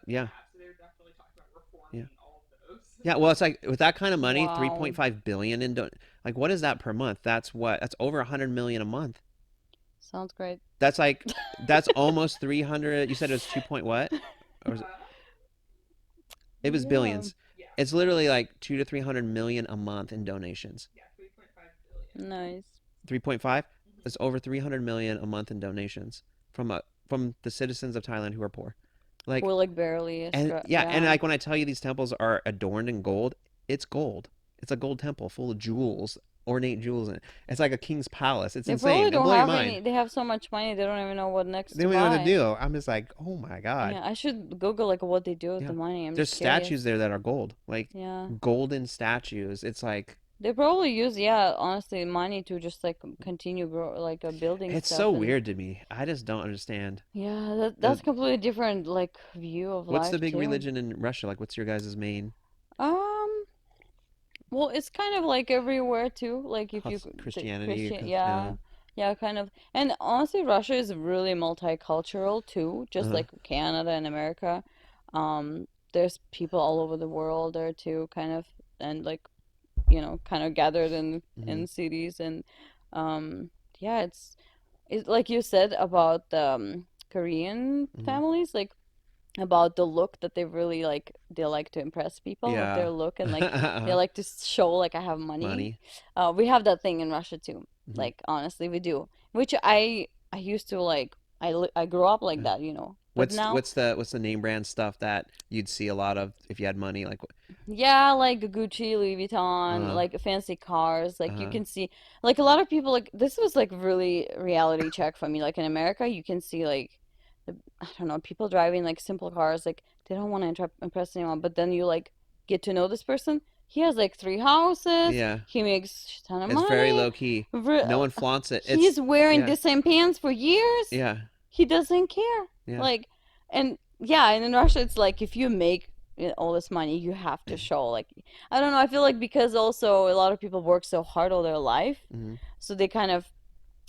Yeah. Yeah. Yeah, well, it's like with that kind of money, Wow. 3.5 billion in like what is that per month? That's over 100 million a month. Sounds great. That's like that's almost 300. You said it was 2 point what? Or was it was Yeah. billions. It's literally like 2 to 300 million a month in donations. Nice. 3.5? It's over 300 million a month in donations from the citizens of Thailand who are poor. We're Like like barely and scra yeah, and yeah. like when I tell you these temples are adorned in gold, it's gold. It's a gold temple full of jewels, ornate jewels in it. It's like a king's palace. It's They probably insane. It don't blow your have mind. any, they have so much money they don't even know what next They to don't even know what to buy. do. I'm just like, oh my god. Yeah, I should Google like what they do with the Yeah. money. I'm There's just statues curious. there that are gold. Like Yeah. golden statues. It's like They probably use, yeah, honestly, money to just like continue grow like building it's so stuff and weird to me. I just don't understand. yeah, The that's completely different like view of What's the life big too. religion in Russia? Like what's your guys' main Um, well, it's kind of like everywhere too. Like if you the Christianity? Christian, yeah, yeah, kind of. And honestly, Russia is really multicultural too, just Uh-huh. like Canada and America. There's people all over the world there too, kind of, and like kind of gathered Hmm. in cities and um, yeah, it's like you said about Korean Hmm. families, like about the look that they really like they like to impress people with Yeah. their look and like they like to show like I have money. Money. We have that thing in Russia too. Hmm. Like honestly, we do. Which I used to like. I grew up like that, But now, What's the name brand stuff that you'd see a lot of if you had money? Like yeah, like Gucci, Louis Vuitton, uh like fancy cars. Like you uh can see, like a lot of people like this was like really reality check for me. Like in America, you can see like I don't know, people driving like simple cars, like they don't want to impress anyone, but then you like get to know this person. He has like three houses. yeah. He makes a ton of It's very money. low key. Re- No one flaunts it. It's He's wearing yeah. the same pants for years. Yeah. He doesn't care. Yeah. Like, and yeah, and in Russia, it's like if you make all this money, you have to show. Like, I don't know. I feel like because also a lot of people work so hard all their life, Hmm. so they kind of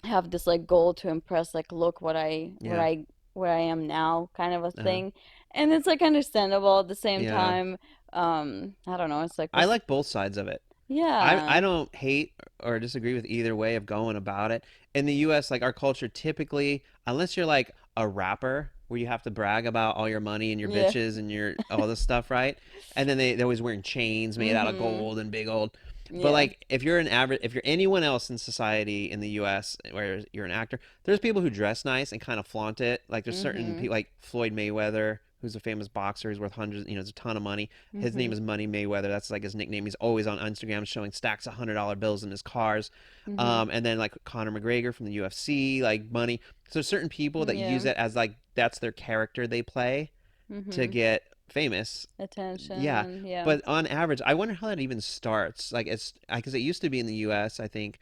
have this like goal to impress, like look Yeah. where I am now kind of a Uh-huh. thing. And it's like understandable at the same Yeah. time. I don't know, it's like I this like both sides of it. I yeah. don't hate or disagree with either way of going about it. In the US, like our culture typically, unless you're like a rapper where you have to brag about all your money and your Yeah. bitches and your all this stuff, right? And then they're always wearing chains made out of Mm-hmm. gold and big old. But Yeah. like, if you're an average, if you're anyone else in society in the U.S. where you're an actor, there's people who dress nice and kind of flaunt it. Like, there's certain Mhm. people, like Floyd Mayweather, who's a famous boxer, he's worth hundreds, you know, there's a ton of money. His name Mhm. is Money Mayweather. That's like his nickname. He's always on Instagram showing stacks of $100 bills in his cars. Mhm. And then like Conor McGregor from the UFC, like money. So certain people that use Yeah. it as like that's their character they play to Mhm. get famous. Attention Yeah, and yeah. but on average, I wonder how that even starts. Like it's because it used to be in the U.S. I think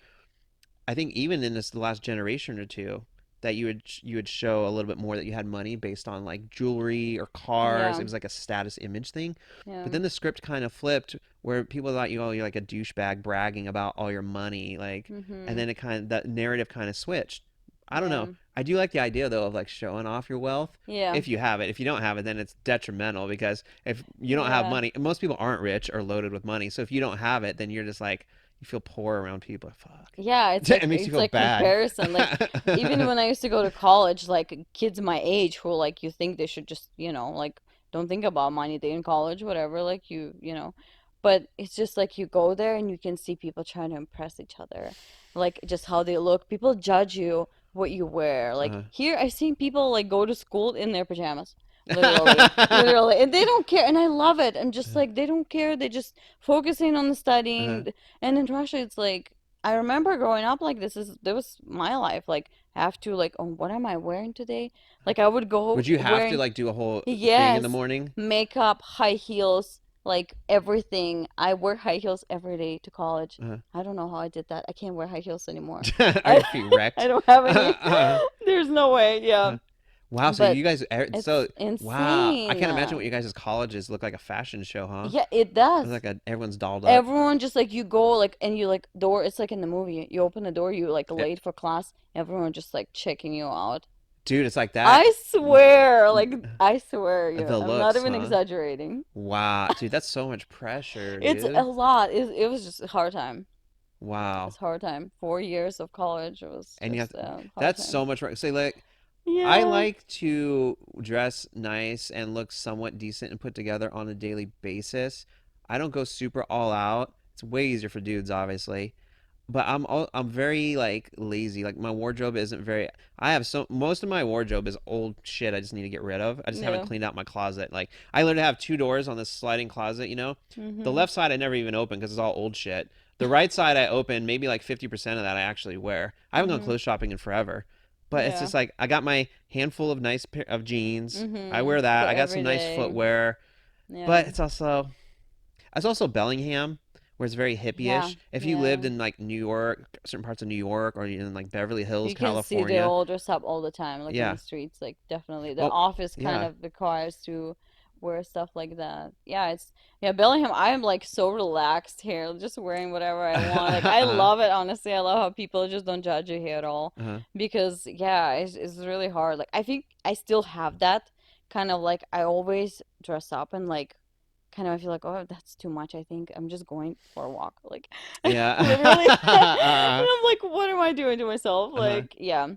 even in this the last generation or two that you would show a little bit more that you had money based on like jewelry or cars. Yeah. It was like a status image thing. Yeah. But then the script kind of flipped where people thought you oh you're like a douchebag bragging about all your money like and Mhm. then it kind of that narrative kind of switched. I don't Yeah. know. I do like the idea though of like showing off your wealth Yeah. if you have it. If you don't have it, then it's detrimental because if you don't have Yeah. money, most people aren't rich or loaded with money. So if you don't have it, then you're just like you feel poor around people. Fuck. Yeah, it's It like makes you it's feel like bad. comparison. Like even when I used to go to college, like kids my age who like you think they should just, like don't think about money. They in college, whatever, like you. But it's just like you go there and you can see people trying to impress each other. Like just how they look. People judge you what you wear. Like uh-huh. here I've seen people like go to school in their pajamas. Literally, literally, and they don't care, and I love it. And just like they don't care, they just focusing on the uh-huh. studying. And in Russia, it's like I remember growing up like this was my life. Like have to like, oh, what am I wearing today? Like I would go Would you have to wearing, like do a whole thing in the yes, morning? makeup, high heels, like everything. I wear high heels every day to college. Uh-huh. I don't know how I did that. I can't wear high heels anymore. Are I your feet I wrecked? don't have any. Uh-huh. There's no way. Yeah, Uh-huh. Wow, so but you guys it's so wow, I insane. can't imagine what you guys' colleges look like a fashion show, huh? Yeah, it It's does. like everyone's dolled up. Everyone just like you go like and you like door it's like in the movie. You open the door, you like Eh, late for class, everyone just like checking you out. Dude, it's like that. I swear, like I swear you. The I'm not looks, even huh? exaggerating. Wow, dude, that's so much pressure, It's a dude. lot. It was just a hard time. It Wow. was a hard time. 4 years of college. It was And you have just a hard that's time. so much work. Say like I Yeah. like to dress nice and look somewhat decent and put together on a daily basis. I don't go super all out. It's way easier for dudes, obviously. But I'm very like lazy. Like my wardrobe isn't very I have so most of my wardrobe is old shit I just need to get rid of. I just haven't Yeah. cleaned out my closet. Like I literally have two doors on this sliding closet, you know? The Mhm. left side I never even open because it's all old shit. The right side I open, maybe like 50% of that I actually wear. I haven't gone Mhm. clothes shopping in forever. But it's Yeah. just like I got my handful of nice pair of jeans. I Mhm. wear that. For I got some every nice day. footwear. Yeah. But it's also Bellingham, where it's very Yeah. hippie-ish. If you lived Yeah. in like New York, certain parts of New York, or in like Beverly Hills, You can see the California, all dress up all the time, like in the yeah. streets. Like definitely, the Well, office kind yeah. of requires to wear stuff like that. Yeah, Bellingham. I'm like so relaxed here, just wearing whatever I want. Like I uh-huh. love it. Honestly, I love how people just don't judge you here at all, Uh-huh. because yeah, it's really hard. Like I think I still have that kind of like I always dress up and like kind of I feel like, oh, that's too much. I think I'm just going for a walk, like literally. And Yeah. I'm like, what am I doing to myself? uh-huh. Like, yeah,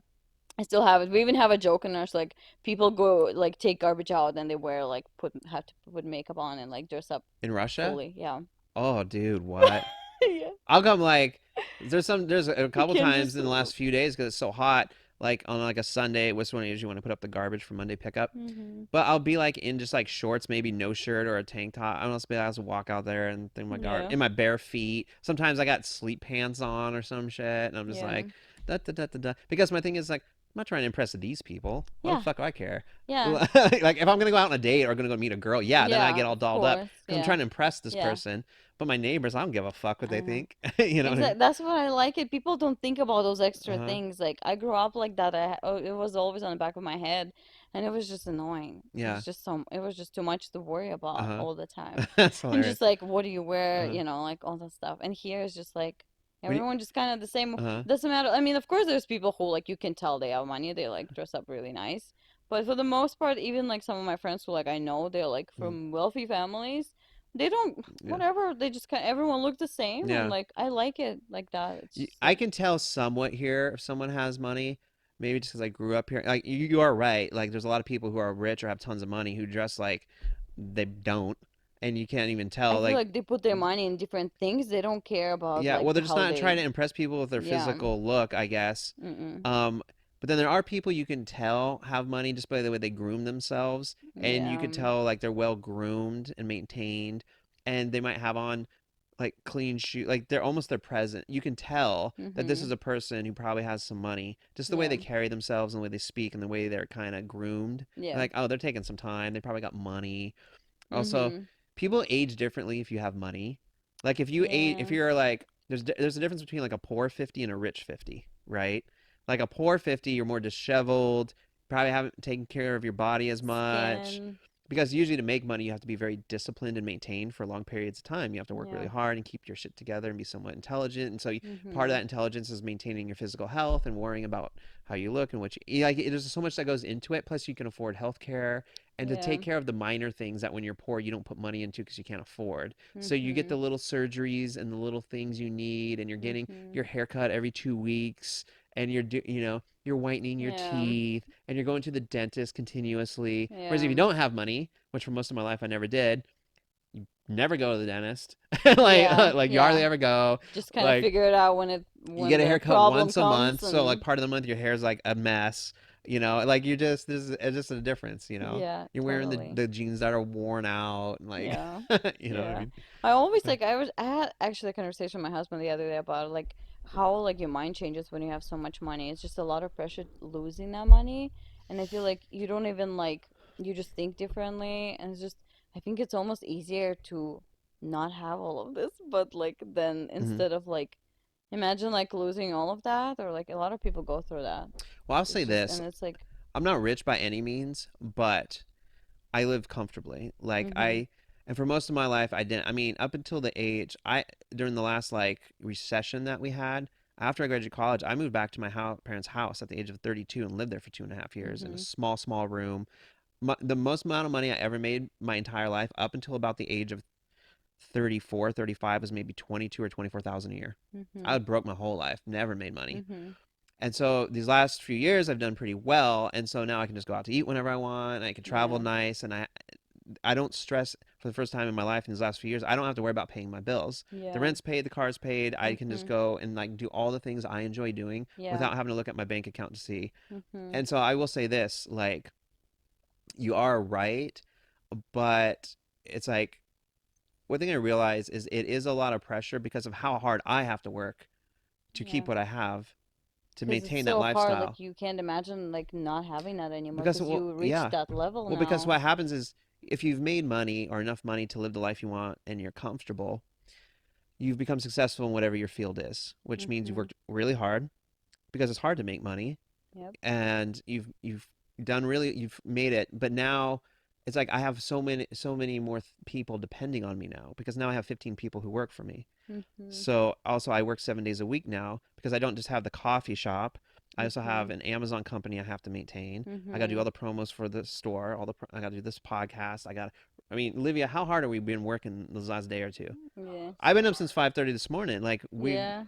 I still have it. We even have a joke in ours, like people go like take garbage out and they wear like have to put makeup on and like dress up In Russia? fully. Yeah, Oh, dude, what? yeah. I'll come like there's a You couple can times just. in the last few days because it's so hot. Like on like a Sunday, which one I usually want to put up the garbage for Monday pickup. Hmm. But I'll be like in just like shorts, maybe no shirt or a tank top. I don't know, I'll just walk out there and through my guard Yeah, in my bare feet. Sometimes I got sleep pants on or some shit, and I'm just yeah, like da da da da da. Because my thing is like I'm not trying to impress these people. Why the yeah, fuck do I care? yeah, Like if I'm gonna go out on a date or gonna go meet a girl, yeah, then I yeah. get all Of dolled up course, because I'm yeah, trying to impress this yeah. person. But my neighbors, I don't give a fuck what I they know. think. You know what I mean? Exactly. That's what I like it. People don't think about those extra Uh-huh. things. Like I grew up like that. It was always on the back of my head, and it was just annoying. It Yeah. was just so. It was just too much to worry about Uh-huh. all the time, That's and just hilarious. like what do you wear? Uh-huh. Like all that stuff. And here is just like When you, everyone just kind of the same. uh-huh. Doesn't matter. I mean, of course, there's people who like you can tell they have money. They like dress up really nice, but for the most part, even like some of my friends who like I know they're like Mm, from wealthy families. They don't, yeah. whatever. They just kind everyone look the same, and Yeah. like I like it like that. It's just I like, can tell somewhat here if someone has money, maybe just because I grew up here. Like you are right. Like there's a lot of people who are rich or have tons of money who dress like they don't, and you can't even I tell. feel Like, like they put their money in different things. They don't care about yeah, like well, they're just how not trying they, to impress people with their yeah. physical look, I guess. Mm-mm. Um, but then there are people you can tell have money just by the way they groom themselves, and you Yeah. could tell like they're well groomed and maintained, and they might have on like clean shoe, like they're almost their present. You can tell that this Mm-hmm. is a person who probably has some money, just the way Yeah. they carry themselves and the way they speak and the way they're kind of groomed. Yeah. Like, oh, they're taking some time. They probably got money. Also, Mm-hmm. people age differently if you have money. Like if Yeah. you're like, there's a difference between like a poor 50 and a rich 50, right? Like a poor 50, you're more disheveled, probably haven't taken care of your body as much. Skin. Because usually to make money, you have to be very disciplined and maintained for long periods of time. You have to work really Yeah. hard and keep your shit together and be somewhat intelligent. And so part of Mm-hmm. that intelligence is maintaining your physical health and worrying about how you look and what you like. There's so much that goes into it. Plus, you can afford health care and to Yeah. take care of the minor things that when you're poor you don't put money into because you can't afford. So you get Mm-hmm. the little surgeries and the little things you need, and you're getting Mm-hmm. your haircut every 2 weeks, and you're whitening your Yeah. teeth, and you're going to the dentist continuously. Whereas if Yeah. you don't have money, which for most of my life I never did, you never go to the dentist. Yeah. Like you hardly Yeah. ever go. Just kind of Like figure it out you when get a the haircut problem once a comes month, so like and part of the month your hair's like a mess. Like you just it's just a difference. yeah, You're wearing the totally. the jeans that are worn out, and like Yeah. you know what I Yeah. mean. I always like I had actually a conversation with my husband the other day about like how like your mind changes when you have so much money. It's just a lot of pressure losing that money, and I feel like you don't even like you just think differently, and it's just I think it's almost easier to not have all of this, but like then Hmm. instead of like imagine like losing all of that, or like a lot of people go through that. Well, I'll say It's just this: and it's like I'm not rich by any means, but I live comfortably. mhm And for most of my life, I didn't. I mean, up until the age during the last like recession that we had, after I graduated college, I moved back to my parents' house at the age of 32 and lived there for 2.5 years in a mhm small room. The most amount of money I ever made my entire life up until about the age of 34, 35 was maybe 22 or 24,000 a year. I mhm was broke my whole life, never made money. mhm And so these last few years I've done pretty well, and so now I can just go out to eat whenever I want. I can travel yeah nice, and I don't stress for the first time in my life in these last few years. I don't have to worry about paying my bills. The yeah rent's paid, the car's paid. I can just mhm go and like do all the things I enjoy doing yeah without having to look at my bank account to see. mhm And so I will say this, like you are right, but it's like one thing I realize is it is a lot of pressure because of how hard I have to work to yeah. keep what I have to Because it's maintain that so hard, lifestyle. like you can't imagine like not having that anymore Because because well, you reached yeah, that level well, because now. what happens is if you've made money or enough money to live the life you want and you're comfortable, you've become successful in whatever your field is, which means you've Mhm. worked really hard because it's hard to make money, Yep. and you've made it. But now it's like I have so many more people depending on me now because now I have 15 people who work for me. Mhm. So also I work 7 days a week now because I don't just have the coffee shop. I also have Mhm. an Amazon company I have to maintain. I got to do all Mhm. the promos for the store. I got to do this podcast. I mean, Livia, how hard have we been working this last day or two? Yeah. I've been up since 5:30 this morning. Yeah.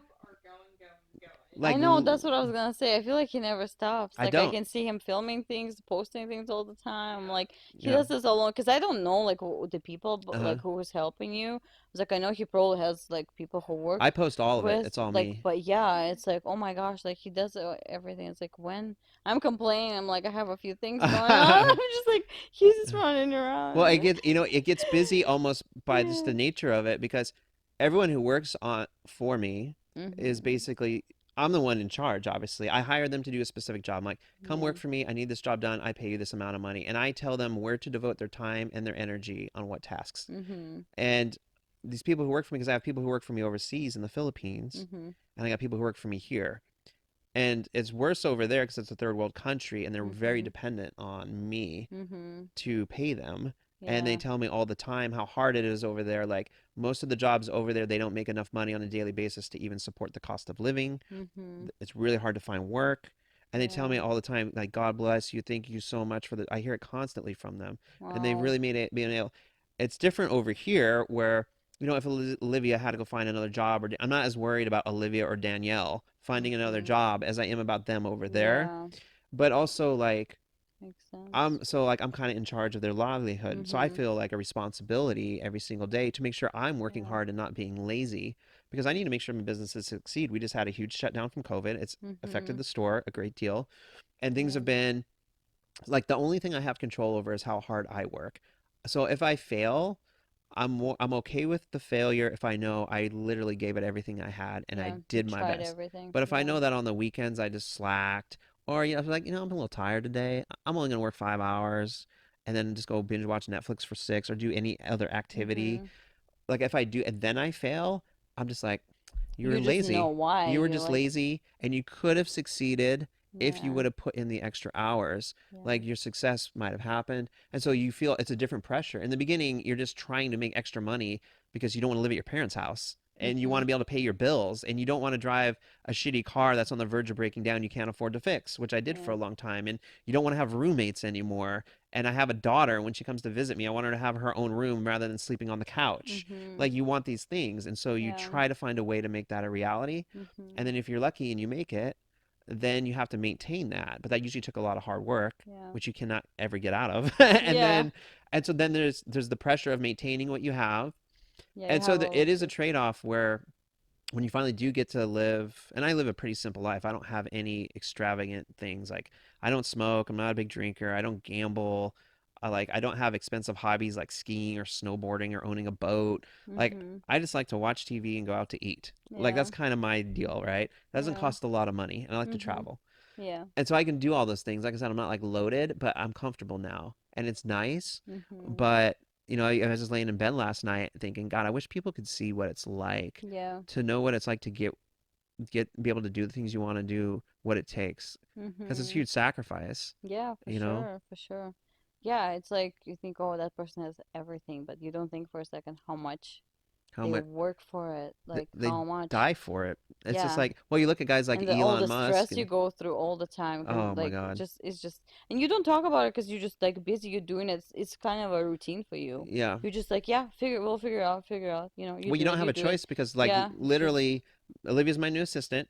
I like know, that's what I was gonna say. I feel like he never stops. I Like I don't. can see him filming things, posting things all the time. Like he Yeah. does this alone because I don't know like the people, Uh but huh. like who was helping you. It's like I know he probably has like people who I work post all of it. with, It's all like, me. but yeah, it's like oh my gosh, like he does everything. It's like when I'm complaining, I'm like I have a few things going on. I'm just like he's just running Well, around. it gets busy almost by just Yeah. the nature of it because everyone who works on for me is Mhm. basically I'm the one in charge, obviously. I hire them to do a specific job. I'm like, "Come Yeah. work for me. I need this job done. I pay you this amount of money." And I tell them where to devote their time and their energy on what tasks. Mhm. And these people who work for me because I have people who work for me overseas in the Philippines Mhm. and I got people who work for me here. And it's worse over there because it's a third world country and they're very Mhm. dependent on me Mhm. to pay them. And they Yeah. tell me all the time how hard it is over there. Like most of the jobs over there, they don't make enough money on a daily basis to even support the cost of living. Mhm. It's really hard to find work. And they tell Yeah. me all the time, like, God bless you. Thank you so much for the. I hear it constantly from them. And they've Wow. really made it being able. It's different over here where, if Olivia had to go find another job, or I'm not as worried about Olivia or Danielle finding another Mhm. job as I am about them over there. Yeah. But also, like, Makes sense. I'm kind of in charge of their livelihood. So I Mhm. feel like a responsibility every single day to make sure I'm working Yeah. hard and not being lazy because I need to make sure my businesses succeed. We just had a huge shutdown from COVID. It's affected Mhm. the store a great deal, and things have Yeah. been like the only thing I have control over is how hard I work. So if I fail, I'm okay with the failure if I know I literally gave it everything I had and I Yeah. You did my tried best. everything. But if I Yeah. know that on the weekends I just slacked, or I'm like, I'm a little tired today. I'm only gonna work 5 hours, and then just go binge watch Netflix for six, or do any other activity. Mhm. Like if I do and then I fail, I'm just like, you were You just know lazy. why. You were You're just like, lazy, and you could have succeeded if you yeah. would have put in the extra hours. Yeah. Like your success might have happened. And so you feel it's a different pressure. In the beginning, you're just trying to make extra money because you don't want to live at your parents' house and you want Mhm. to be able to pay your bills and you don't want to drive a shitty car that's on the verge of breaking down you can't afford to fix, which I did for Yeah. a long time. And you don't want to have roommates anymore. And I have a daughter. When she comes to visit me, I want her to have her own room rather than sleeping on the couch. Mhm. Like you want these things. And so you Yeah. try to find a way to make that a reality. And Mhm. then if you're lucky and you make it, then you have to maintain that. But that usually took a lot of hard work, Yeah. which you cannot ever get out of. and Yeah. then and so then there's the pressure of maintaining what you have. Yeah. You And so have all it of is a this. trade-off where when you finally do get to live, and I live a pretty simple life. I don't have any extravagant things. Like I don't smoke, I'm not a big drinker, I don't gamble. I don't have expensive hobbies like skiing or snowboarding or owning a boat. Like Mhm. I just like to watch TV and go out to eat. Like Yeah. that's kind of my deal, right? It doesn't Yeah. cost a lot of money, and I like to Mhm. travel. Yeah. And so I can do all those things. Like I said, I'm not like loaded, but I'm comfortable now, and it's nice. Mhm. But I was just laying in bed last night thinking, God, I wish people could see what it's like Yeah. to know what it's like to be able to do the things you want to do, what it takes, because it's a Mhm. huge sacrifice. Yeah, for You know sure, for sure. Yeah, it's like you think, oh, that person has everything, but you don't think for a second how much how they much work for it, like they how much. die for it. It's just Yeah. like, well, you look at guys like And all Elon the Musk, stress you and go through all the time can oh my like God, just it's just and you don't talk about it because you're just like busy, you're doing it. It's kind of a routine for you. yeah. You're just like, yeah, we'll figure out, you Well, you do don't it, have you a do it. choice because, like, Yeah, it's just literally, Olivia's my new assistant.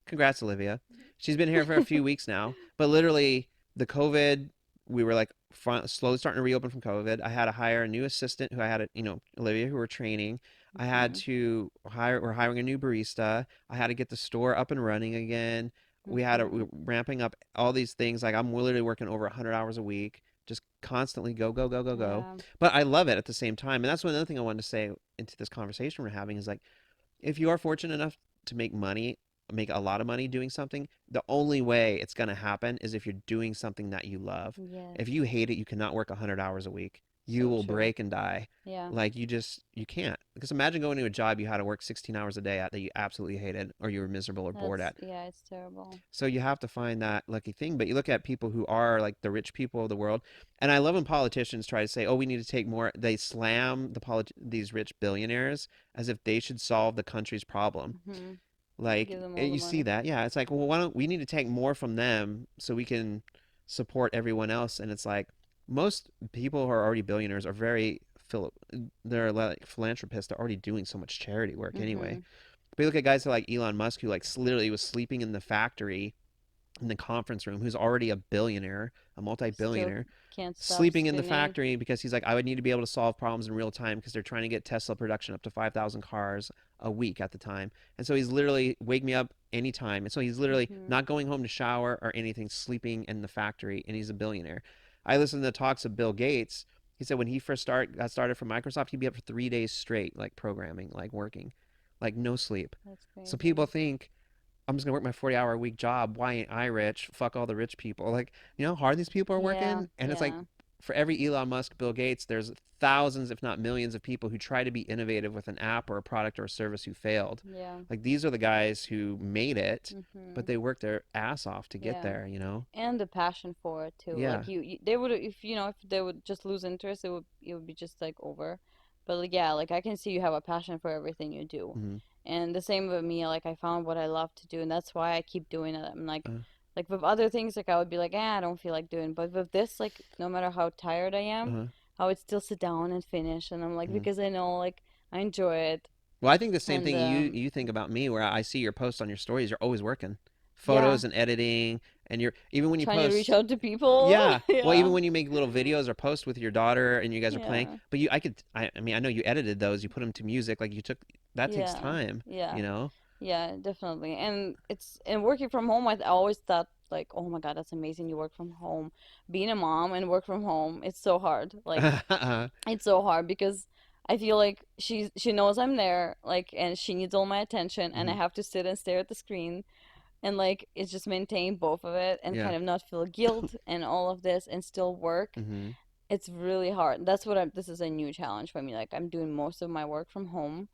Congrats, Olivia. She's been here for a few weeks now, but literally the COVID, we were like slowly starting to reopen from COVID. I had to hire a new assistant who I had, Olivia, who we're training. I had mhm. we're hiring a new barista. I had to get the store up and running again. We Mhm. were ramping up all these things. Like I'm literally working over 100 hours a week, just constantly go, go, go, go, go. Yeah. But I love it at the same time. And that's one other thing I wanted to say into this conversation we're having is like, if you are fortunate enough to make a lot of money doing something, the only way it's going to happen is if you're doing something that you love. If Yes. you hate it, you cannot work 100 hours a week. You So will true. break and die. Yeah. Like you can't. Because imagine going to a job you had to work 16 hours a day at that you absolutely hated or you were miserable or bored That's at. yeah, it's terrible. So you have to find that lucky thing. But you look at people who are like the rich people of the world, and I love when politicians try to say, "Oh, we need to take more." They slam these rich billionaires as if they should solve the country's problem. Hmm. Like Give them all the you see money. that, yeah. It's like, well, why don't we need to take more from them so we can support everyone else? And it's like most people who are already billionaires are very they're like philanthropists. They're already doing so much charity work anyway. Hmm. But you look at guys like Elon Musk who like literally was sleeping in the factory in the conference room, who's already a billionaire, a Still multi-billionaire, can't stop sleeping in the spinning. factory because he's like, I would need to be able to solve problems in real time because they're trying to get Tesla production up to 5,000 cars a week at the time. And so he's literally wake me up anytime. And so he's literally Hmm. not going home to shower or anything, sleeping in the factory, and he's a billionaire. I listened to the talks of Bill Gates. He said when he first got started from Microsoft, he'd be up for 3 days straight, like programming, like working, like no sleep. That's So people crazy. think I'm just gonna work my 40-hour a week job. Why ain't I rich? Fuck all the rich people. Like, you know how hard these people are Yeah, working? And it's like yeah. for every Elon Musk, Bill Gates, there's thousands, if not millions, of people who try to be innovative with an app or a product or a service who failed. Yeah. Like these are the guys who made it, but Hmm. they worked their ass off to get Yeah. there. And the passion for it too. Yeah. Like they would if if they would just lose interest, it would be just like over. But like yeah, like I can see you have a passion for everything you do. Hmm. And the same with me, like I found what I love to do and that's why I keep doing it. I'm Uh, like with other things like I would be like, I don't feel like doing. But with this, like no matter how tired I am, uh, I would still sit down and finish and I'm like uh. because I know like I enjoy it. Well, I think the same And thing you think about me, where I see your posts on your stories. You're always working. Yeah. photos and editing, and you're even when you Trying to reach post. out to people. Yeah, well, even Yeah. when you make little videos or posts with your daughter and you guys are playing, Yeah. but I mean, I know you edited those, you put them to music, like you took that takes Yeah. time, Yeah. you know? Yeah, definitely. And working from home, I always thought like, oh my God, that's amazing. You work from home. Being a mom and work from home, it's so hard. Like it's so hard because I feel like she knows I'm there, like, and she needs all my attention, and I Hmm. have to sit and stare at the screen, and like it's just maintain both of it and Yeah. kind of not feel guilt and all of this and still work. Hmm. It's really hard. That's what I'm. This is a new challenge for me. Like I'm doing most of my work from home,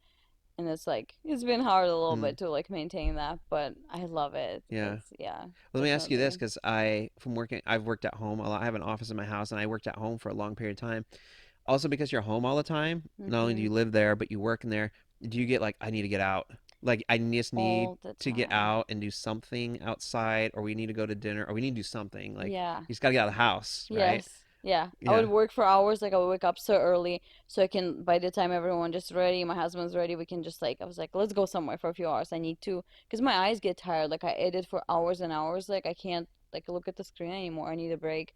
and it's like it's been hard a little Hmm. bit to like maintain that, but I love it. Yeah. It's yeah, Let me ask you this, definitely. because I've worked at home a lot. I have an office in my house, and I worked at home for a long period of time. Also, because you're home all the time, not only do Mm-hmm. you live there, but you work in there, do you get like, I need to get out? Like, just need All the to get time. out and do something outside, or we need to go to dinner, or we need to do something. Like, Yeah. you just got to get out of the house, right? Yes. Yeah. I Yeah. would work for hours. Like I would wake up so early so I can, by the time everyone just ready, my husband's ready, we can just like, I was like, let's go somewhere for a few hours. I need to, because my eyes get tired. Like I edit for hours and hours. Like I can't like look at the screen anymore. I need a break.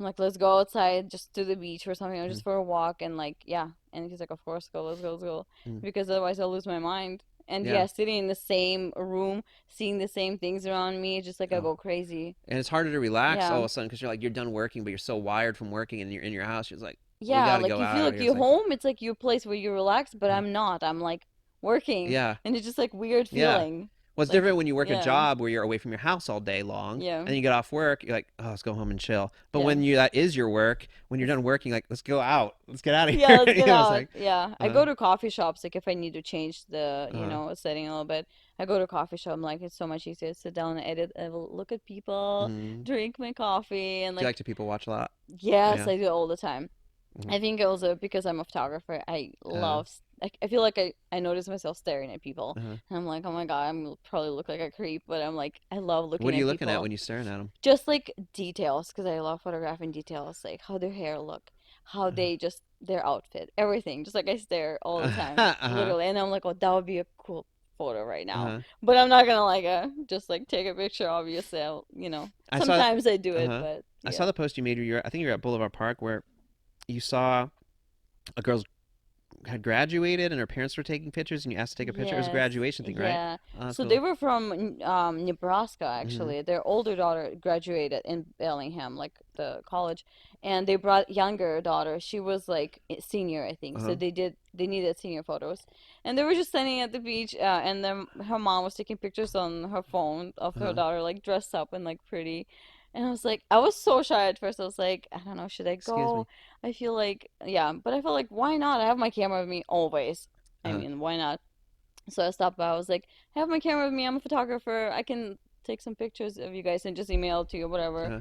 I'm like, let's go outside, just to the beach or something, or Mm. just for a walk. And like, yeah. And he's like, of course, go, let's go, let's go. Mm. Because otherwise I'll lose my mind. And Yeah. yeah, sitting in the same room, seeing the same things around me, just like I Oh. go crazy. And it's harder to relax all Yeah. of a sudden because you're like, you're done working, but you're so wired from working and you're in your house. You're like, we Yeah, got to like go you feel out of like here. It's you're like, home, it's like your place where you relax, but uh, I'm not. I'm like working, yeah. and it's just like weird Yeah. feeling. Well, it's Like, different when you work a yeah, job where you're away from your house all day long, yeah, and then you get off work. You're like, oh, let's go home and chill. But yeah. when you that is your work, when you're It's, done working, like, let's go out, let's get out of yeah, here. let's You get know, it's out. like, Yeah, I uh, go to coffee shops like if I need to change the, uh, setting a little bit. I go to coffee shop. I'm like, it's so much easier to sit down and edit. I will look at people, mm. drink my coffee, and Do you like like, to people watch a lot? yes, Yeah. I do it all the time. Mm-hmm. I think also because I'm a photographer, I Uh, love. I feel like I notice myself staring at people, uh, and I'm like, oh my God, I'm probably look like a creep, but I'm like, I love what looking are you at looking at people, when you're staring at them? just like details, because I love photographing details, like how their hair look, how they just their outfit, everything. Just like I stare all the time, Uh-huh. literally, and I'm like, oh, that would be a cool photo right now, Uh-huh. but I'm not gonna like just like take a picture. Obviously, I saw. sometimes I do it, Uh-huh. but I saw yeah. the post you made. I think you're at Boulevard Park where you saw a girl had graduated and her parents were taking pictures and you asked to take a picture. It was a Yes, graduation thing, right? yeah. Oh, that's So they cool. were from Nebraska Hmm. actually. Their older daughter graduated in Bellingham, like the college, and they brought younger daughter. She was like senior, I think. So Uh-huh. they needed senior photos, and they were just standing at the beach, and then her mom was taking pictures on her phone of her Uh-huh. daughter like dressed up and like pretty. And I was like, I was so shy at first. I was like, I don't know, should I Excuse go? me. I feel like, yeah, but I felt like, why not? I have my camera with me always. I Uh-huh. mean, why not? So I stopped by. I was like, I have my camera with me. I'm a photographer. I can take some pictures of you guys and just email it to you, whatever. Uh-huh.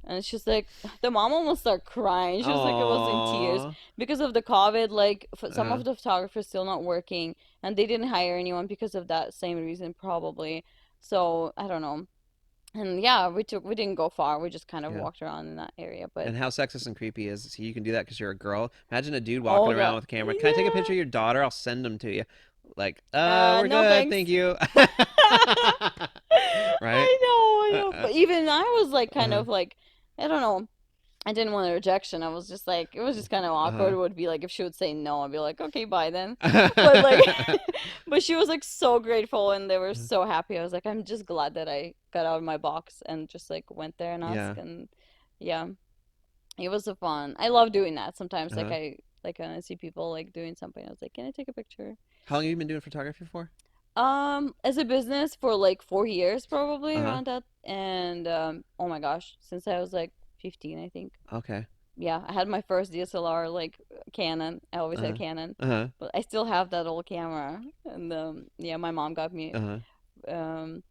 And she's like, the mom almost started crying. She was like, it was in tears Aww. because of the COVID. Like, some Uh-huh. of the photographers still not working, and they didn't hire anyone because of that same reason, probably. So I don't know. And yeah, we didn't go far. We just kind of Yeah. walked around in that area. But And how sexist and creepy is so you can do that because you're a girl. Imagine a dude walking oh, around with a camera. Can I take a yeah. picture of your daughter? I'll send them to you. Like, we're No good, thanks. thank you. Right? I know. But even I was like kind Uh-huh. of like, I don't know. I didn't want a rejection. I was just like, it was just kind of awkward. Uh-huh. It would be like if she would say no, I'd be like, okay, bye then. But like, Uh-huh. but she was like so grateful and they were so happy. I was like, I'm just glad that I got out of my box and just like went there and Yeah. asked. And yeah, it was so fun. I love doing that. Sometimes Uh-huh. like when I see people like doing something, I was like, can I take a picture? How long have you been doing photography for? As a business for like 4 years probably Uh-huh. around that. And oh my gosh, since I was like 15, I think. Okay. Yeah, I had my first DSLR like Canon. I always had Uh-huh. Canon, Uh-huh. but I still have that old camera. And yeah, my mom got me. Uh-huh. Um,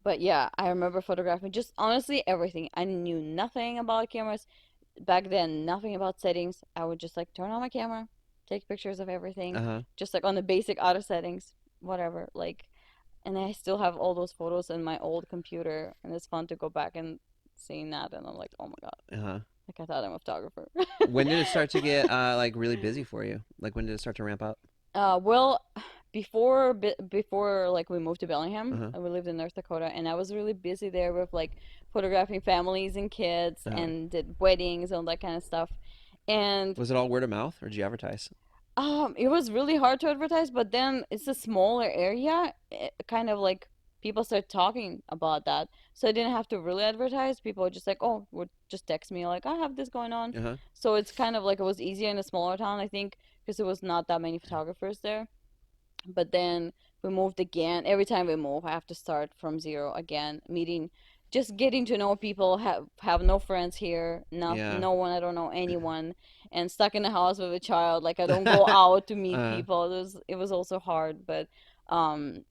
but yeah, I remember photographing just honestly everything. I knew nothing about cameras back then, nothing about settings. I would just like turn on my camera, take pictures of everything, Uh-huh. just like on the basic auto settings, whatever. Like, and I still have all those photos in my old computer, and it's fun to go back and seeing that, and I'm like, oh my God, Uh-huh. like I thought I'm a photographer. When did it start to get like really busy for you? Like when did it start to ramp up? Well, before like we moved to Bellingham, Uh-huh. we lived in North Dakota, and I was really busy there with like photographing families and kids Uh-huh. and did weddings and all that kind of stuff. And Was it all word of mouth or did you advertise? it was really hard to advertise, but then it's a smaller area, kind of like people start talking about that. So I didn't have to really advertise. People were just like, oh, would just text me like, I have this going on. Uh-huh. So it's kind of like it was easier in a smaller town, I think, because there was not that many photographers there. But then we moved again. Every time we move, I have to start from zero again, meeting, just getting to know people. Have no friends here, not Yeah. no one. I don't know anyone, and stuck in the house with a child. Like I don't go out to meet uh, people. It was also hard, but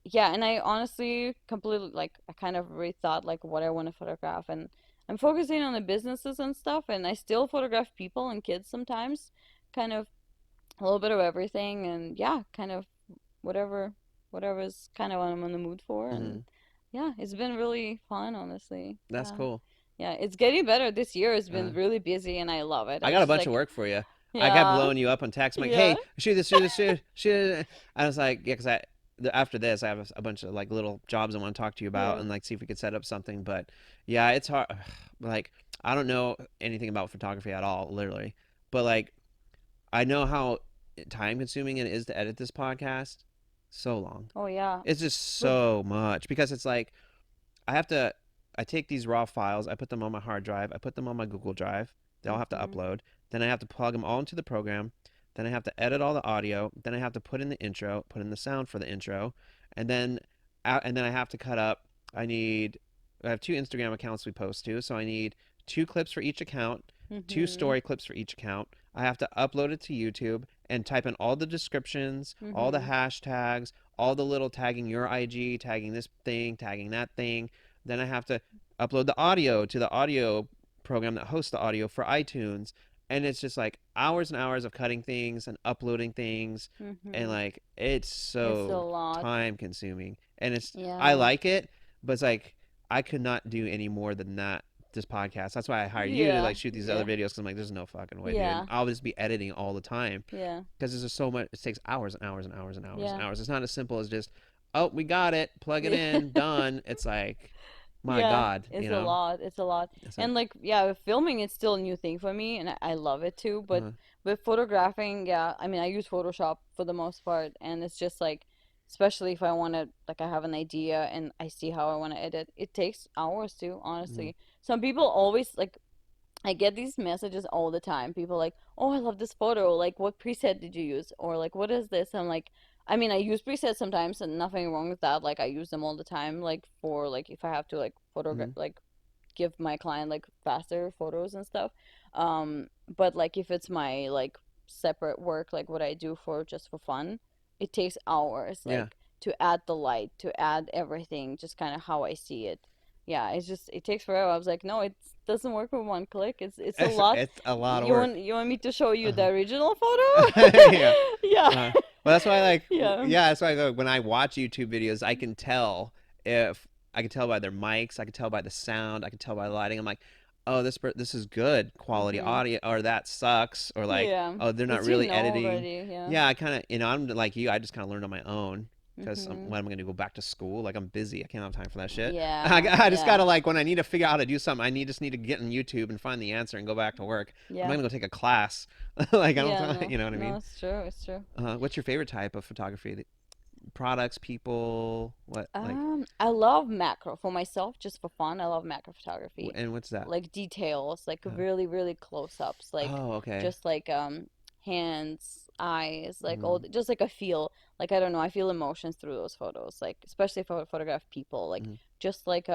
yeah. And I honestly completely like I kind of rethought like what I want to photograph, and I'm focusing on the businesses and stuff. And I still photograph people and kids sometimes, kind of a little bit of everything, and yeah, kind of whatever whatever's kind of what I'm in the mood for. And mhm. yeah, it's been really fun, honestly. That's Yeah. cool. Yeah, it's getting better. This year has Uh, been really busy and I love it. I I got a just bunch of like, work for you. I kept yeah, blowing you up on text. I'm like, yeah, hey, shoot this, shoot this, shoot, shoot. I was like, yeah, because after this, I have a bunch of like little jobs I want to talk to you about yeah. and like see if we could set up something. But yeah, it's hard. Like, I don't know anything about photography at all, literally. But like, I know how time consuming it is to edit this podcast. So long. Oh yeah. It's just But so much because it's like I have to I take these raw files, I put them on my hard drive, I put them on my Google Drive. They all have to mhm. upload. Then I have to plug them all into the program. Then I have to edit all the audio. Then I have to put in the intro, put in the sound for the intro, and then I have to cut up. I have two Instagram accounts we post to, so I need two clips for each account, two Mhm. story clips for each account. I have to upload it to YouTube and type in all the descriptions, all the Mhm. hashtags, all the little tagging your IG, tagging this thing, tagging that thing. Then I have to upload the audio to the audio program that hosts the audio for iTunes. And it's just like hours and hours of cutting things and uploading things. And Mhm. like, it's It's a so lot. time consuming. And I Yeah. like it, but it's like, I could not do any more than that this podcast. That's why I hired you to Yeah. like shoot these other Yeah. videos because I'm like, there's no fucking way, dude. Yeah. I'll just be editing all the time Yeah. because there's just so much. It takes hours and hours and hours and hours and Yeah. hours. It's not as simple as just, oh, we got it, plug it Yeah. in, done. It's like, my Yeah, God, it's a lot. It's a lot. It's like, And like, yeah, with filming it's still a new thing for me and I love it too. But uh, with photographing, yeah, I mean, I use Photoshop for the most part. And it's just like, especially if I want to, like, I have an idea and I see how I want to edit, it takes hours too, mm, honestly. Some people always, like, I get these messages all the time. People like, "Oh, I love this photo. Like, what preset did you use?" Or like, "What is this?" I'm like, I mean, I use presets sometimes, and nothing wrong with that. Like, I use them all the time. Like for like if I have to like photograph, mm, like give my client like faster photos and stuff. But like if it's my like separate work, like what I do for just for fun, it takes hours. yeah. Like to add the light, to add everything, just kind of how I see it. Yeah, it takes forever. I was like, no, it doesn't work with one click. It's a lot. It's a lot of You work. want me to show you the Uh-huh. original photo? Yeah. Yeah. Well, that's why I like, Yeah. yeah, that's why when I watch YouTube videos, I can tell if I can tell by their mics, I can tell by the sound, I can tell by the lighting. I'm like, oh, this is good quality Mhm. audio, or that sucks, or like, Yeah. oh, they're not Cause you really know editing. already. Yeah. Yeah, I kind of, I'm like you, I just kind of learned on my own because Mhm. when I'm going to go back to school, like I'm busy, I can't have time for that shit. Yeah. I just Yeah. gotta like when I need to figure out how to do something, just need to get on YouTube and find the answer and go back to work. I'm not Yeah. gonna go take a class. Like I Yeah, don't, no. you know what I No, mean? it's true. It's true. What's your favorite type of photography? Products, people, what like, I love macro for myself, just for fun. I love macro photography, and what's that? like details, like Uh, really, really close ups, like oh, okay. just like hands, eyes, like all, Mm, just like a feel. Like I don't know, I feel emotions through those photos. Like especially if I photograph people, like mm, just like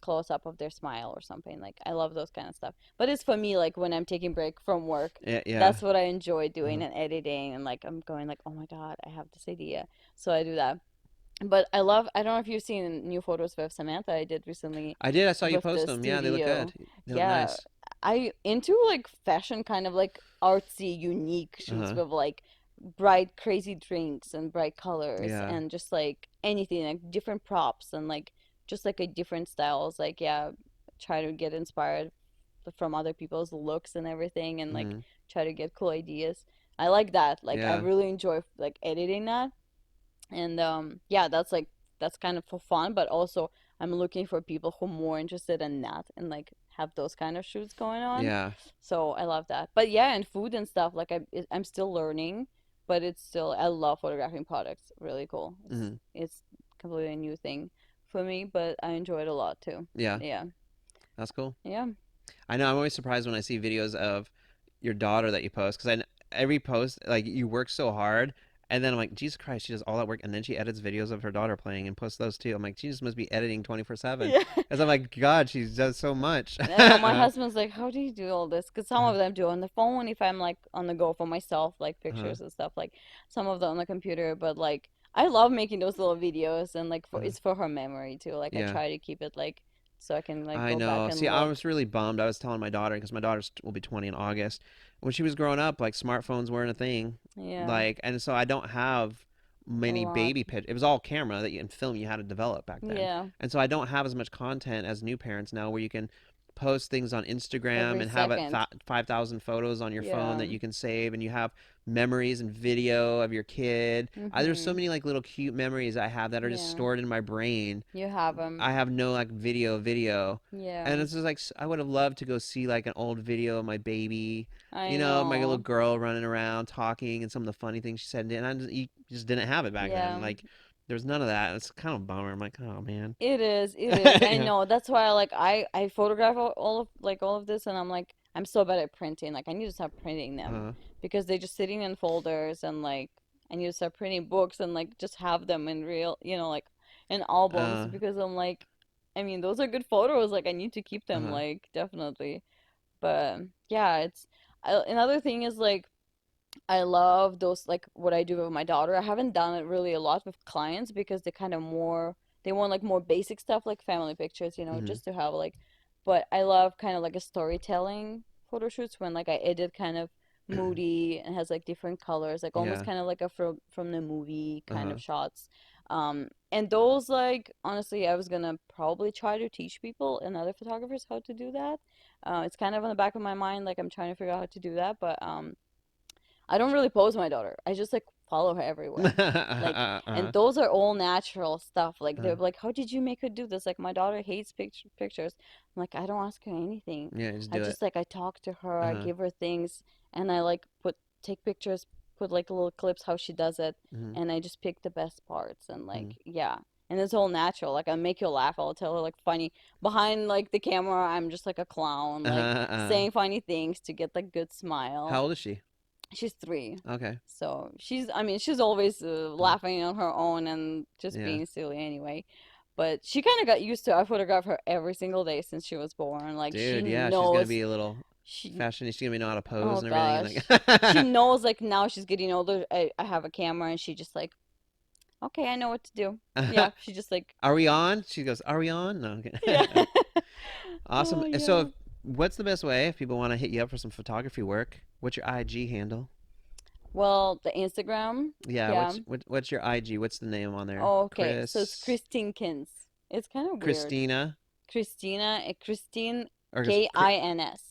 close up of their smile or something. Like I love those kind of stuff. But it's for me, like when I'm taking break from work, yeah, yeah. that's what I enjoy Uh, doing and editing, and like I'm going like, oh my God, I have this idea, so I do that. But I don't know if you've seen new photos with Samantha I did recently I did. I saw you with post the them. Yeah, they look good. studio. They look Yeah, nice. I into like fashion, kind of like artsy, unique Uh shoots huh. with like bright, crazy drinks and bright colors Yeah. and just like anything, like different props and like just like a different styles. Like, yeah, try to get inspired from other people's looks and everything and like Mm, try to get cool ideas. I like that. Like, I yeah. really enjoy like editing that. And yeah, that's kind of for fun, but also I'm looking for people who are more interested in that and like have those kind of shoots going on. Yeah. So I love that. But yeah, and food and stuff, like I'm still learning, but it's still I love photographing products. Really cool. Hmm. It's completely a new thing for me, but I enjoy it a lot too. Yeah. Yeah. That's cool. Yeah. I know. I'm always surprised when I see videos of your daughter that you post because every post like you work so hard, and then I'm like, Jesus Christ, she does all that work, and then she edits videos of her daughter playing and posts those too. I'm like, she just must be editing 24/7, Yeah. because I'm like, God, she does so much. I know my husband's like, how do you do all this? Because some Uh, of them do on the phone if I'm like on the go for myself, like uh, pictures and stuff. Like some of them on the computer, but like I love making those little videos and like uh, it's for her memory too. Like I yeah. try to keep it like so I can like I go back know. and See, I look. was really bummed. I was telling my daughter because my daughter will be 20 in August. When she was growing up, like smartphones weren't a thing. Yeah, Like, and so I don't have a many lot. baby pictures. It was all camera that you and film you had to develop back then. Yeah, And so I don't have as much content as new parents now where you can post things on Instagram every and have 5,000 photos on your phone Yeah. that you can save, and you have memories and video of your kid. There's so Mhm. many like little cute memories I have that are just Yeah. stored in my brain. You have I them. have no like video. Yeah. And it's just like I would have loved to go see like an old video of my baby, I my little know. girl running around talking and some of the funny things she said. And you just didn't have it back then. Yeah. Like there was none of that. It's kind of a bummer. I'm like, oh man. It is, it is. I Yeah. know. That's why like I photograph all of like all of this and I'm like I'm so bad at printing. Like I need to start printing them Uh, because they're just sitting in folders and like I need to start printing books and like just have them in real, like in albums uh, because I'm like I mean, those are good photos. Like I need to keep them uh, like definitely. But yeah, another thing is like I love those like what I do with my daughter. I haven't done it really a lot with clients because they want like more basic stuff like family pictures, hmm. just to have like but I love kind of like a storytelling photo shoots when like I edit kind of moody and has like different colors, like almost Yeah. kind of like a from the movie kind Uh-huh. of shots. And those like honestly I was gonna probably try to teach people and other photographers how to do that. It's kind of on the back of my mind, like I'm trying to figure out how to do that, but I don't really pose my daughter. I just like follow her everywhere. Like, and Uh-huh. those are all natural stuff. Like Uh, they're like, how did you make her do this? Like my daughter hates pictures. I'm like, I don't ask her anything. yeah, just I do it. just like I talk to her, I Uh-huh. give her things, and I like take pictures, put like little clips how she does it, Hmm. and I just pick the best parts and Hmm. like yeah. And it's all natural. Like I make you laugh. I'll tell her like funny behind like the camera. I'm just like a clown, like Uh-huh. saying funny things to get like good How smile. old is she? She's 3. Okay. So I mean, she's always Uh, laughing on her own and just yeah. being silly anyway. But she kind of got used to it. I photograph her every single day since she was born. Like she Dude, yeah, she's gonna knows be a little she, fashion. She's gonna be know how to pose oh and everything. gosh, she Like, knows like now she's getting older. I have a camera and she just like, okay, I know what to do. Yeah, she just like, are we on? She goes, are we on? No. yeah. Okay. Awesome. Oh So, yeah. what's the best way if people want to hit you up for some photography work? What's your IG handle? Well, the Instagram, Yeah. yeah. What's your IG? What's the name on there? Okay, so it's Chris, Christinkins. It's kind of weird. Christina, Christine or just Kins.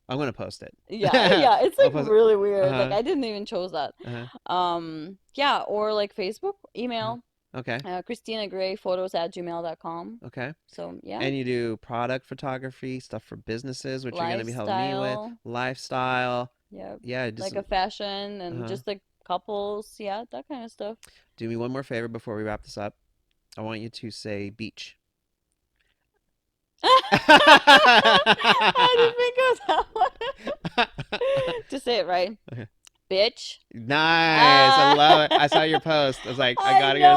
I'm gonna post it. Yeah, yeah, it's I'll like post it. really Uh weird. Like huh. I didn't even chose that. Uh Yeah, or like Facebook, huh. email, Okay. Christina Gray photos at gmail.com. Okay. So yeah, And you do product photography, stuff for businesses, which you're going to be helping me with, lifestyle, lifestyle. yeah, Yeah, just like a some. fashion and Uh-huh. just like couples, yeah, that kind of stuff. Do me one more favor before we wrap this up. I want you to say beach. How do you think of that one? To say it right, Okay. bitch. Nice. I Ah, love it. I saw your post. I was like, I I gotta go say it.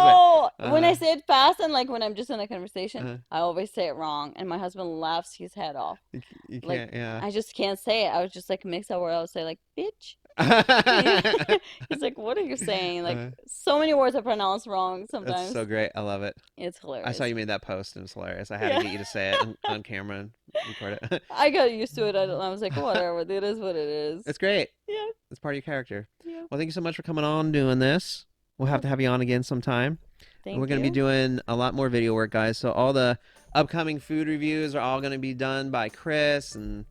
know. When I Uh-huh. say it fast and like when I'm just in a conversation, Uh-huh. I always say it wrong, and my husband laughs his head off. You Like can't, yeah. I just can't say it. I was just like mix up where I would say like bitch. He's like, what are you saying? Like Uh, so many words are pronounced wrong that's sometimes. so great. I love it. It's I saw hilarious. you made that post and it was hilarious. I had to Yeah. get you to say it on camera and record it. I got used to it. I was like, whatever. It is what it is. It's great. Yeah. It's part of your character. Yeah. Well, thank you so much for coming on doing this. We'll have Yep. to have you on again sometime. And we're Thank going to be you. doing a lot more video work, guys. So all the upcoming food reviews are all going to be done by Kris, and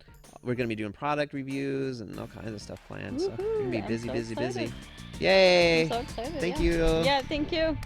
we're going to be doing product reviews and all kinds of stuff planned. So we're going to Woohoo! be I'm busy, so busy, busy. excited. I'm Yay! so excited. Thank Yeah. you. Yeah. Thank you.